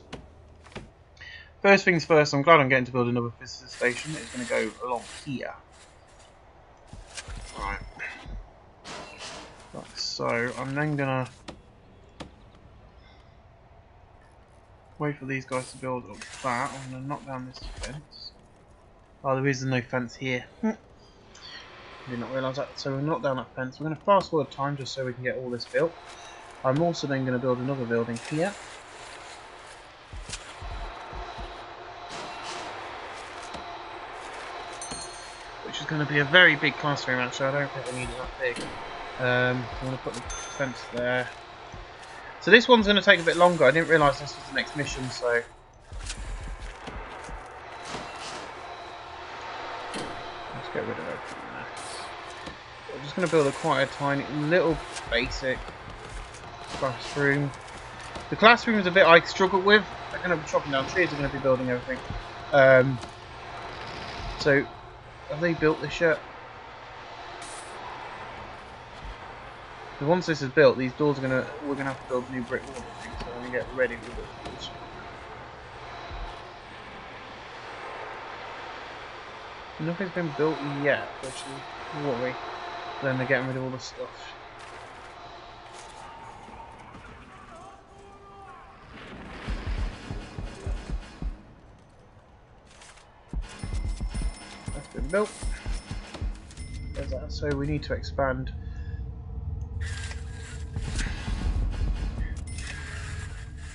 First things first, I'm glad I'm getting to build another visitor station. It's going to go along here. Right. So I'm then going to wait for these guys to build up that. I'm going to knock down this fence. Oh, there is no fence here. I did not realise that. So we'll knock down that fence. We're going to fast forward time just so we can get all this built. I'm also then going to build another building here. Which is going to be a very big classroom actually. I don't think we need it that big. I'm going to put the fence there. So this one's going to take a bit longer. I didn't realise this was the next mission, so... Let's get rid of everything there. I'm just going to build quite a tiny, little, basic classroom. The classroom is a bit I struggle with. They're going to be chopping down trees, they're going to be building everything. So, have they built this yet? So once this is built, these doors are we're gonna have to build new brick walls, I think, so when we get ready with the doors. Nothing's been built yet, which is worry. Then they're getting rid of all the stuff. That's been built. There's that. So we need to expand.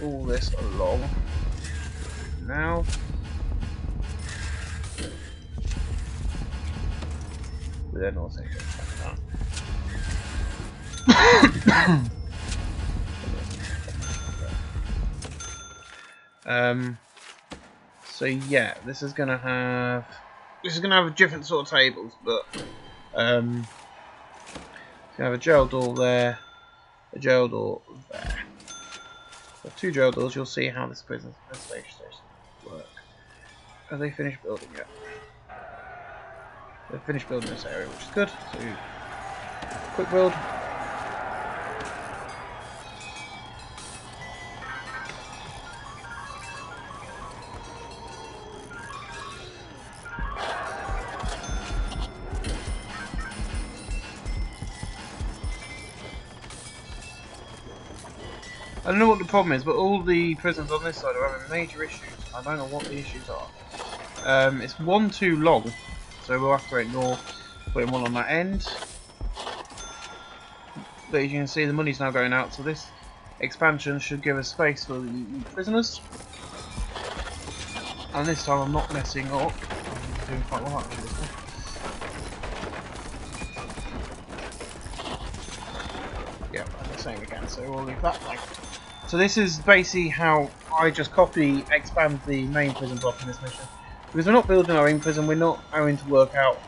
All this along now. Then also so yeah, this is gonna have different sort of tables, but it's gonna have a jail door there, a jail door there. So 2 jail doors. You'll see how this prison station work. Have they finished building yet? They've finished building this area, which is good. So quick build. I don't know what the problem is, but all the prisons on this side are having major issues. I don't know what the issues are. It's one too long, so we'll have to ignore putting one on that end. But as you can see, the money's now going out, so this expansion should give us space for the prisoners. And this time I'm not messing up. I'm doing quite well actually this one. Yeah, I'm the same again, so we'll leave that blank. So this is basically how I just expand the main prison block in this mission. Because we're not building our own prison, we're not having to work out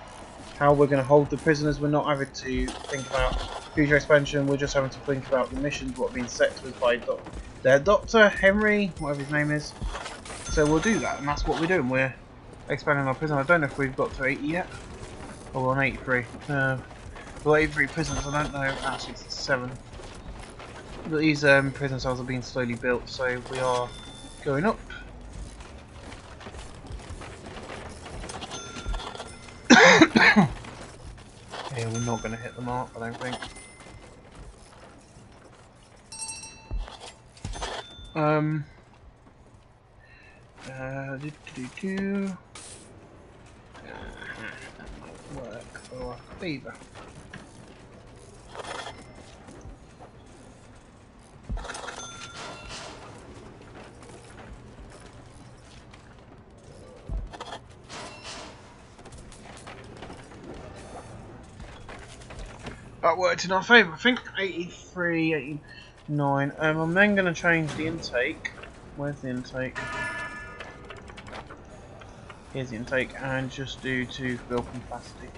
how we're going to hold the prisoners, we're not having to think about future expansion, we're just having to think about the missions, what are being set to us by their Dr. Henry, whatever his name is. So we'll do that, and that's what we're doing, we're expanding our prison. I don't know if we've got to 80 yet, or we're on 83. Well, 83 prisons, I don't know, actually it's 7. But these prison cells are being slowly built, so we are going up. Yeah, we're not going to hit the mark, I don't think. work or fever. That worked in our favour, I think. 83, 89. I'm then going to change the intake. Where's the intake? Here's the intake, and just do to fill capacity.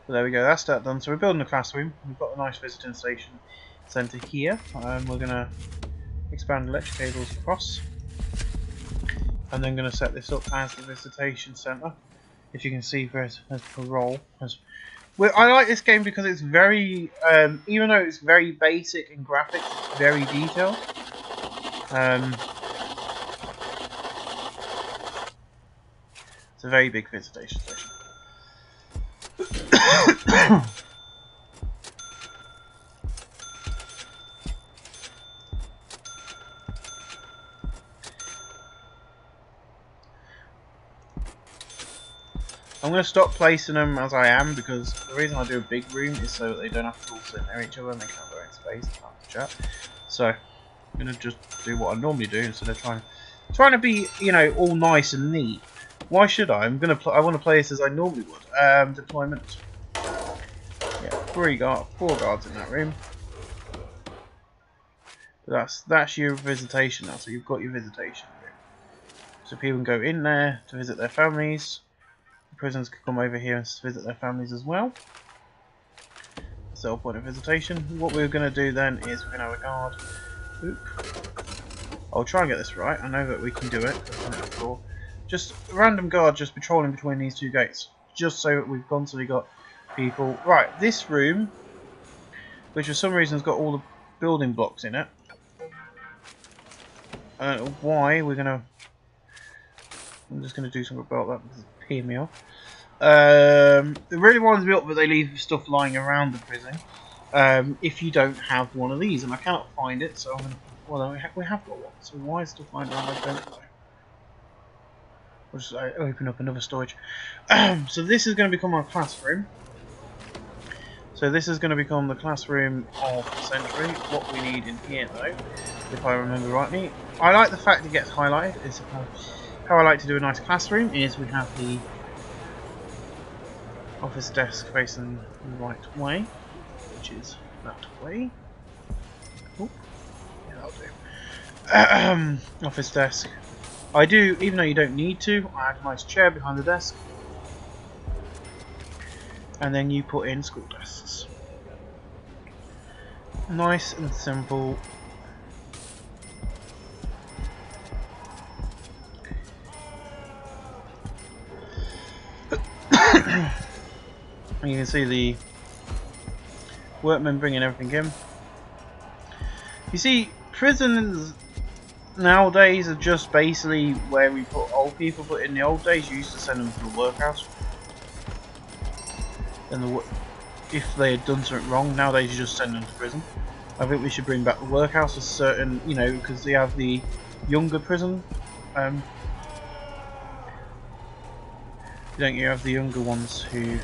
So there we go, that's that done. So we're building a classroom. We've got a nice visiting station centre here. We're going to expand electric cables across. And then going to set this up as the visitation centre. If you can see, there's parole. I like this game because it's very, even though it's very basic in graphics, it's very detailed. It's a very big visitation station. I'm going to stop placing them as I am, because the reason I do a big room is so that they don't have to all sit near each other and they can have their own space and have to chat. So I'm going to just do what I normally do instead of trying to be, you know, all nice and neat. Why should I? I want to play this as I normally would. Deployment. Yeah, 4 guards in that room. But that's your visitation now. So you've got your visitation room. So people can go in there to visit their families. Prisoners can come over here and visit their families as well. So point of visitation. What we're going to do then is we're going to have a guard. Oop. I'll try and get this right. I know that we can do it. Just a random guard just patrolling between these two gates. Just so that we've constantly got people. Right, this room, which for some reason has got all the building blocks in it. I don't know why. I'm just going to do something about that because it's peeing me off. It really winds me up that they leave stuff lying around the prison if you don't have one of these, and I cannot find it, so I'm going to... Well, we have got one, so why is stuff lying around? I don't know. I'll just open up another storage. So this is going to become our classroom. So this is going to become the classroom of the century. What we need in here, though, if I remember rightly, I like the fact it gets highlighted. It's how I like to do a nice classroom is we have the office desk facing the right way, which is that way. Oop. Yeah, that'll do. Office desk. I do, even though you don't need to, I have a nice chair behind the desk. And then you put in school desks. Nice and simple. You can see the workmen bringing everything in. You see, prisons nowadays are just basically where we put old people, but in the old days you used to send them to the workhouse. And if they had done something wrong, nowadays you just send them to prison. I think we should bring back the workhouse as certain, you know, because they have the younger prison. Don't you have the younger ones who...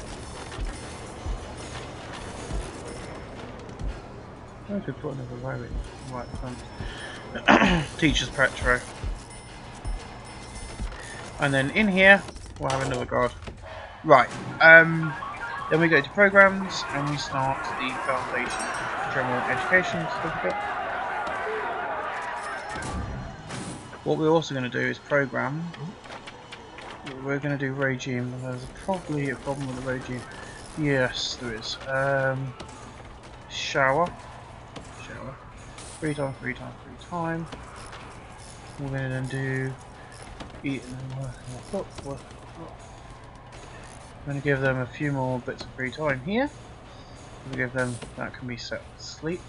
I could put another row in right front. Teachers Petro. And then in here we'll have another guard. Right. Then we go to programs and we start the Foundation General Education certificate. What we're also going to do is program. We're going to do regime. There's probably a problem with the regime. Yes, there is. Shower. Free time. We're going to then do eat and then work. I'm going to give them a few more bits of free time here. We'll give them, that can be set to sleep,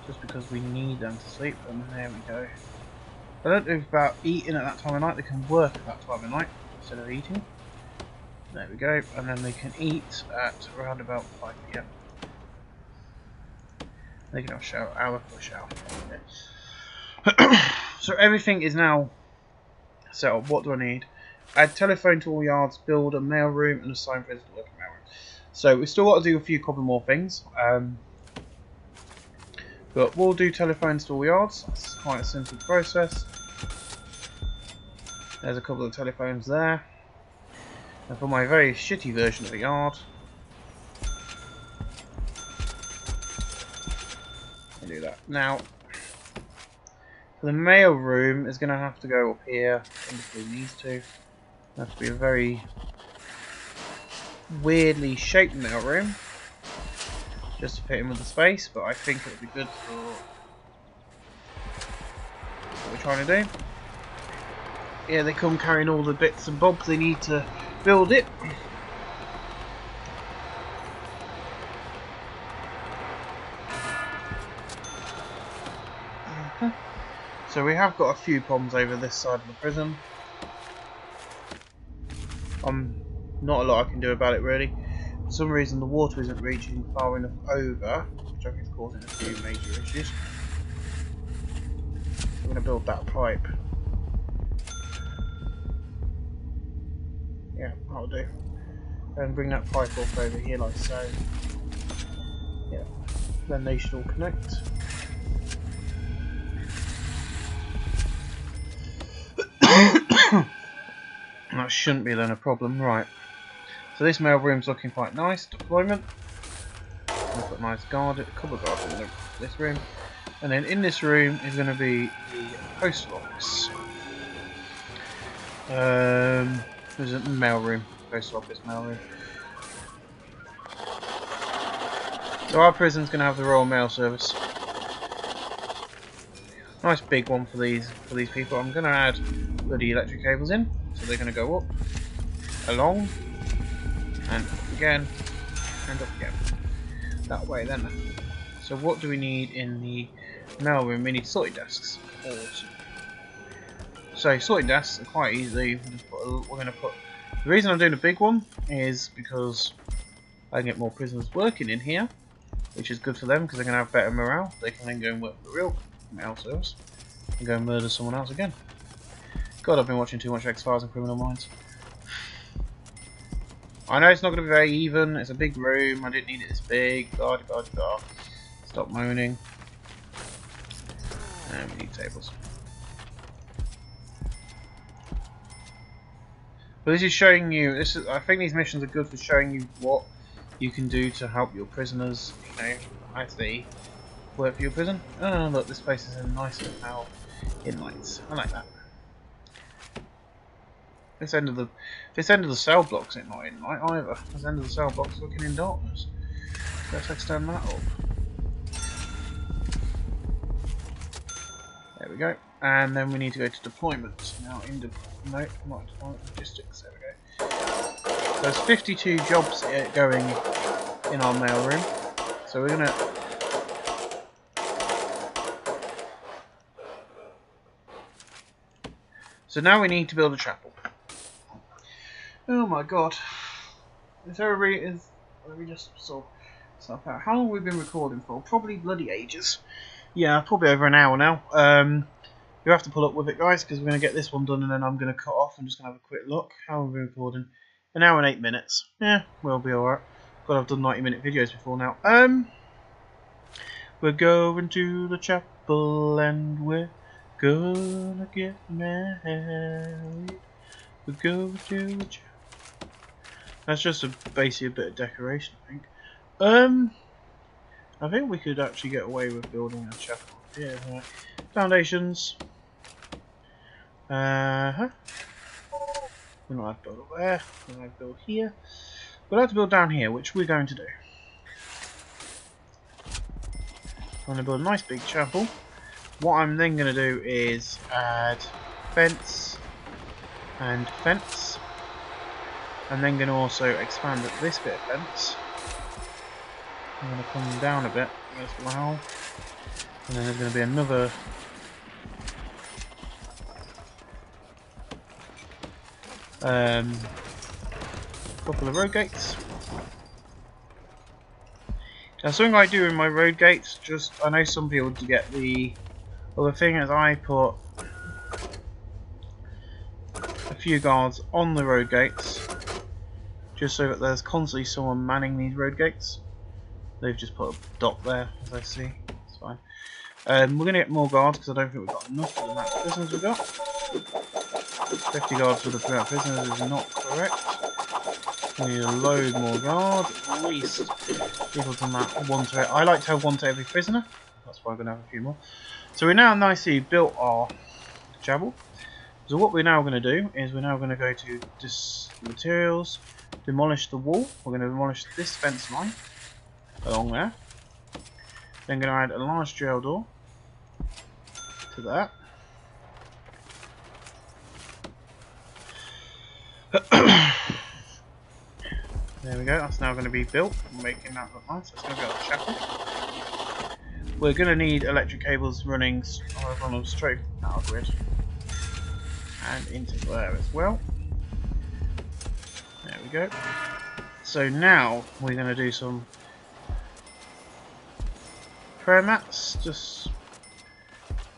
just because we need them to sleep, and there we go. I don't know about eating at that time of night, they can work at that time of night instead of eating. There we go, and then they can eat at around about 5 PM. They can have a shower, hour for a shower. Okay. So everything is now set up. What do I need? Add telephone to all yards, build a mail room, and assign prisoners to work in mail room. So we've still got to do a couple more things. But we'll do telephones to all yards. It's quite a simple process. There's a couple of telephones there. And for my very shitty version of the yard, I'll do that. Now, the mail room is going to have to go up here in between these two. It'll have to be a very weirdly shaped mail room, just to fit in with the space, but I think it would be good for what we're trying to do. Here they come carrying all the bits and bobs they need to build it. So we have got a few problems over this side of the prison. Not a lot I can do about it really. For some reason the water isn't reaching far enough over, which I think is causing a few major issues. I'm going to build that pipe. Yeah, that'll do. And bring that pipe off over here like so. Yeah, then they should all connect. That shouldn't be then a problem, right. So this mail room's looking quite nice, deployment. We've got a nice guard, a couple of guards in this room. And then in this room is going to be the postal office. There's a mail room, postal office mail room. So our prison's going to have the Royal Mail Service. Nice big one for these people. I'm going to add bloody electric cables in, so they're going to go up, along, and up again, and up again. That way then. So what do we need in the mail room? We need sorting desks. Awesome. So sorting desks are quite easy. We're going to put. The reason I'm doing a big one is because I can get more prisoners working in here, which is good for them because they're going to have better morale. They can then go and work for the real mail service and go and murder someone else again. God, I've been watching too much X-Files and Criminal Minds. I know it's not going to be very even. It's a big room. I didn't need it this big. God. Stop moaning. And we need tables. But this is showing you. I think these missions are good for showing you what you can do to help your prisoners. You know, as they work for your prison. Oh look, this place is a nice and how it lights. I like that. This end of the cell block's not in light either. This end of the cell block's looking in darkness. Let's extend that up. There we go. And then we need to go to deployment. Now in deployment, logistics. There we go. There's 52 jobs going in our mail room. So we're gonna. So now we need to build a chapel. Oh my god. Is there a let me just sort stuff out. How long have we been recording for? Probably bloody ages. Yeah, probably over an hour now. You have to pull up with it, guys, because we're going to get this one done and then I'm going to cut off and just going to have a quick look. How have we been recording? An hour and 8 minutes. Yeah, we'll be alright. God, I've done 90-minute videos before now. We're going to the chapel and we're gonna get married. We're going to the chapel. That's just basically a bit of decoration, I think. I think we could actually get away with building a chapel. Yeah, right. Foundations. We're not have to build up there. We're going to build here. We'll have to build down here, which we're going to do. I'm going to build a nice big chapel. What I'm then going to do is add fence and fence. I'm then going to also expand this bit of fence. I'm going to come down a bit as well. And then there's going to be another couple of road gates. Now something I do in my road gates, I know some people to get the other thing is I put a few guards on the road gates, just so that there's constantly someone manning these road gates. They've just put a dot there, as I see. It's fine. We're going to get more guards because I don't think we've got enough for the amount of prisoners we've got. 50 guards for the amount of prisoners is not correct. We need a load more guards, at least equal to that one to it. I like to have one to every prisoner. That's why I'm going to have a few more. So we now nicely built our chapel. So what we're now going to do is we're now going to go to materials, demolish the wall. We're going to demolish this fence line along there. Then going to add a large jail door to that. There we go, that's now going to be built, making that look nice. That's going to be our chapel. We're going to need electric cables running on straight from the power grid and into there as well. There we go. So now we're going to do some prayer mats,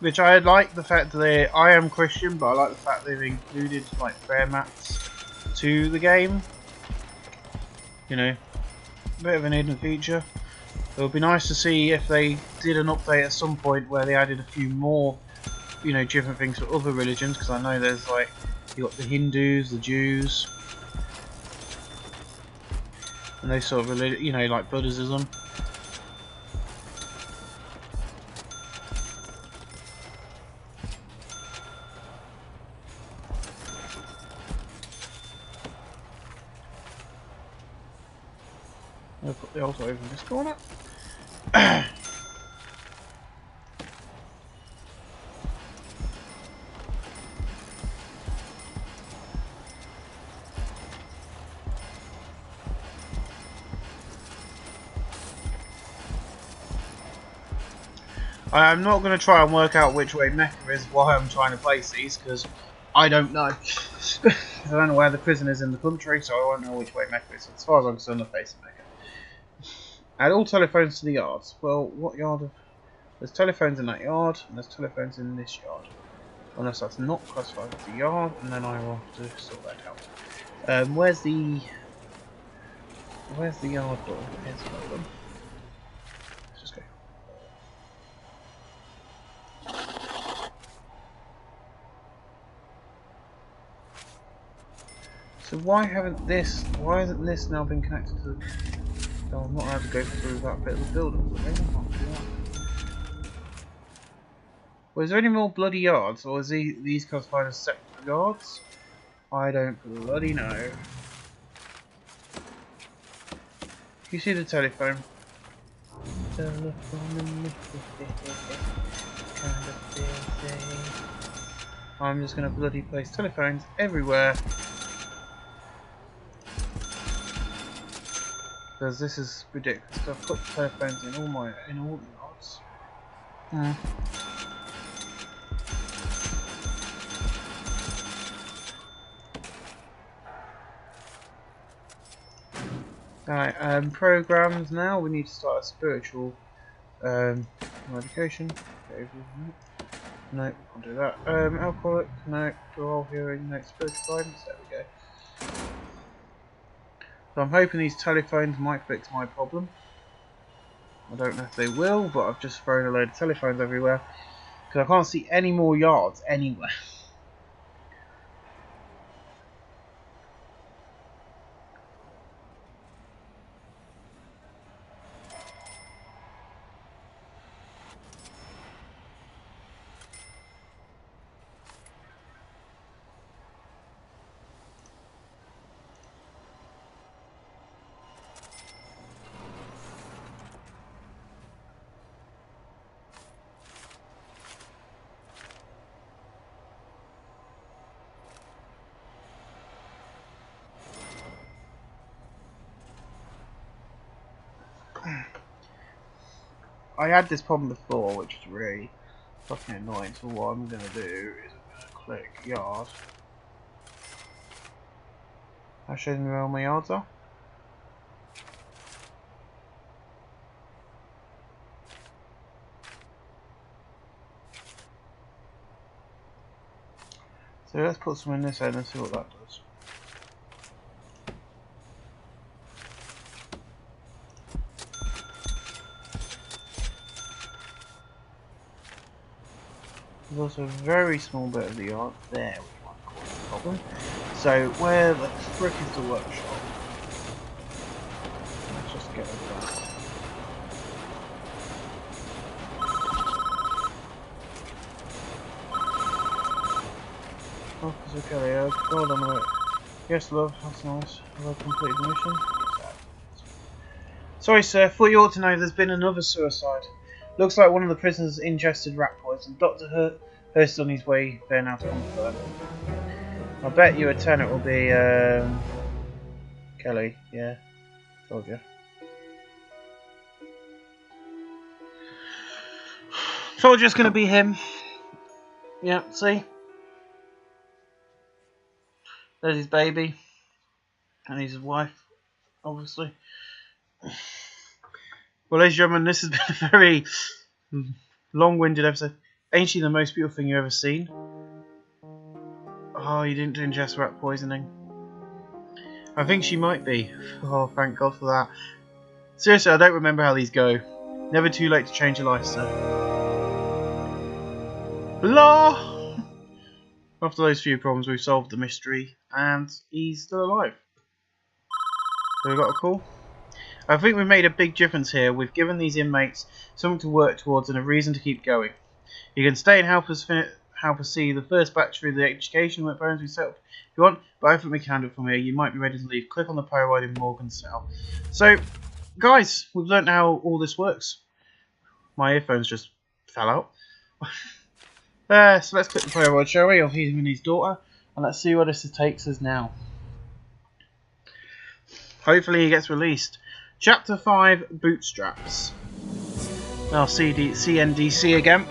which I like the fact that I am Christian, but I like the fact they've included like prayer mats to the game. You know, a bit of an hidden feature. It would be nice to see if they did an update at some point where they added a few more, you know, different things for other religions, because I know there's like, you got the Hindus, the Jews, and those sort of religion, you know, like Buddhism. I'll put the altar over in this corner. I'm not going to try and work out which way Mecca is while I'm trying to place these, because I don't know. I don't know where the prison is in the country, so I won't know which way Mecca is. As far as I'm concerned, I'm facing Mecca. Add all telephones to the yards. Well, what yard? There's telephones in that yard, and there's telephones in this yard. Unless that's not classified as a yard, and then I will have to sort that out. Where's the yard door? Here's one of them. Let's just go. So why hasn't this now been connected to the... Oh, I'm not allowed to go through that bit of the building. Well, is there any more bloody yards, or is these classified as separate yards? I don't bloody know. You see the telephone? I'm just gonna bloody place telephones everywhere. Because this is ridiculous. I've put telephones in all the yards. Alright, programs now. We need to start a spiritual medication. No, can't do that. Alcoholic, no. Dual hearing, no. Spiritual guidance, there we go. So I'm hoping these telephones might fix my problem. I don't know if they will, but I've just thrown a load of telephones everywhere because I can't see any more yards anywhere. I had this problem before, which is really fucking annoying. So what I'm going to do is I'm going to click yard. That shows me where all my yards are. So let's put some in this end and see what that does. There's also a very small bit of the yard there which might cause a problem. So where the frick is the workshop? Let's just get rid of that. Officer Kelly, well done on it. Yes, love, that's nice. Have I completed the mission? Sorry, sir, thought you ought to know there's been another suicide. Looks like one of the prisoners ingested rat poison. Dr. Hurst on his way there now to confirm. I bet you a tenant will be, Kelly, yeah, told you. Told you it's going to be him. Yeah, see? There's his baby. And his wife, obviously. Well, ladies and gentlemen, this has been a very long-winded episode. Ain't she the most beautiful thing you've ever seen? Oh, you didn't ingest rat poisoning. I think she might be. Oh, thank God for that. Seriously, I don't remember how these go. Never too late to change your life, sir. Blah! After those few problems, we've solved the mystery, and he's still alive. So we got a call. I think we've made a big difference here. We've given these inmates something to work towards and a reason to keep going. You can stay and help us see the first batch through the education programs we set up if you want, but I think we can do it from here. You might be ready to leave. Click on the Polaroid in Morgue and cell. So, guys, we've learnt how all this works. My earphones just fell out. So let's click the Polaroid, shall we, of him and his daughter, and let's see where this takes us now. Hopefully he gets released. Chapter 5, Bootstraps. Now CNDC again.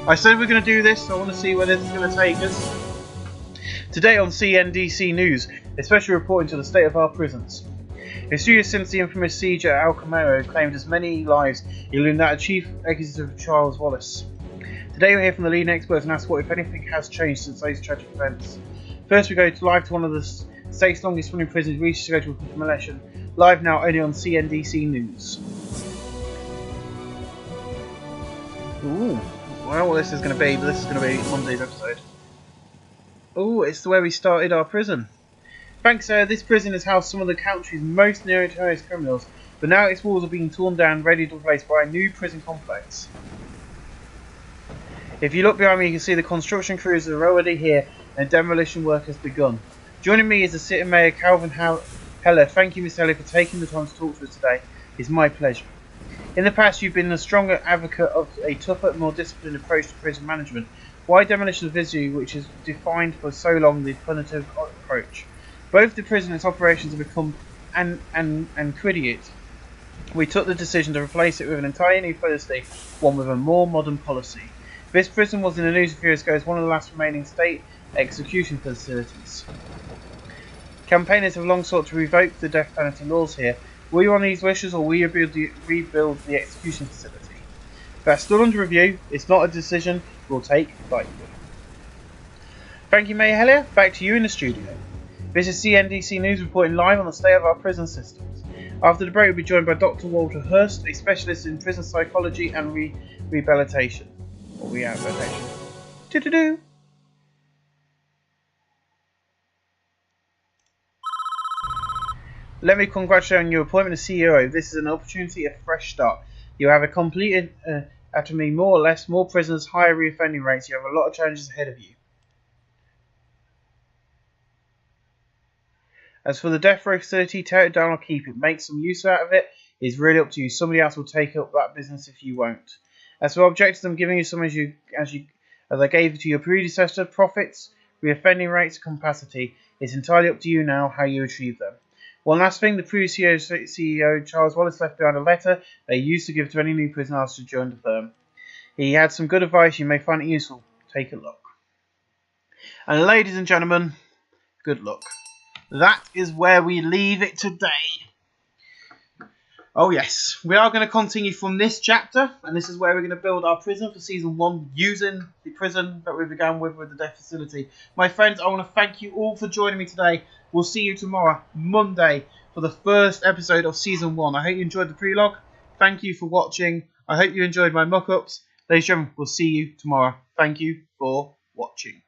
I said we're going to do this, so I want to see where this is going to take us. Today on CNDC News, especially reporting to the state of our prisons. It's 2 years since the infamous siege at Alcamero claimed as many lives, including that of Chief Executive Charles Wallace. Today we hear from the leading experts and ask what, if anything, has changed since those tragic events. First we go live to one of the state's longest running prisons, reached schedule for demolition. Live now only on CNDC News. Ooh, I don't know what this is going to be, but this is going to be Monday's episode. Ooh, it's where we started our prison. Thanks, sir. This prison has housed some of the country's most notorious criminals, but now its walls are being torn down, ready to be replaced by a new prison complex. If you look behind me, you can see the construction crews are already here, and demolition work has begun. Joining me is the City Mayor, Calvin Heller. Thank you, Mr. Heller, for taking the time to talk to us today. It's my pleasure. In the past, you've been a stronger advocate of a tougher, more disciplined approach to prison management. Why demolition of Visu, which has defined for so long the punitive approach? Both the prison and its operations have become antiquated. We took the decision to replace it with an entirely new policy, one with a more modern policy. This prison was in the news a few years ago as one of the last remaining state execution facilities. Campaigners have long sought to revoke the death penalty laws here. Will you honour these wishes, or will you rebuild the execution facility? That's still under review. It's not a decision we'll take lightly. Thank you, Mayor Heller. Back to you in the studio. This is CNDC News reporting live on the state of our prison systems. After the break, we'll be joined by Dr. Walter Hurst, a specialist in prison psychology and rehabilitation. Or rehabilitation. Do-do-do. Let me congratulate you on your appointment as CEO. This is an opportunity, a fresh start. You have completed atomy more or less, more prisoners, higher reoffending rates. You have a lot of challenges ahead of you. As for the death row facility, tear it down or keep it. Make some use out of it. It's really up to you. Somebody else will take up that business if you won't. As for objectives, I'm giving you some as I gave to your predecessor: profits, reoffending rates, capacity. It's entirely up to you now how you achieve them. One last thing, the previous CEO, Charles Wallace, left behind a letter they used to give to any new prisoners to join the firm. He had some good advice. You may find it useful. Take a look. And ladies and gentlemen, good luck. That is where we leave it today. Oh yes, we are going to continue from this chapter, and this is where we're going to build our prison for Season 1, using the prison that we began with the death facility. My friends, I want to thank you all for joining me today. We'll see you tomorrow, Monday, for the first episode of Season 1. I hope you enjoyed the prelogue. Thank you for watching. I hope you enjoyed my mock-ups. Ladies and gentlemen, we'll see you tomorrow. Thank you for watching.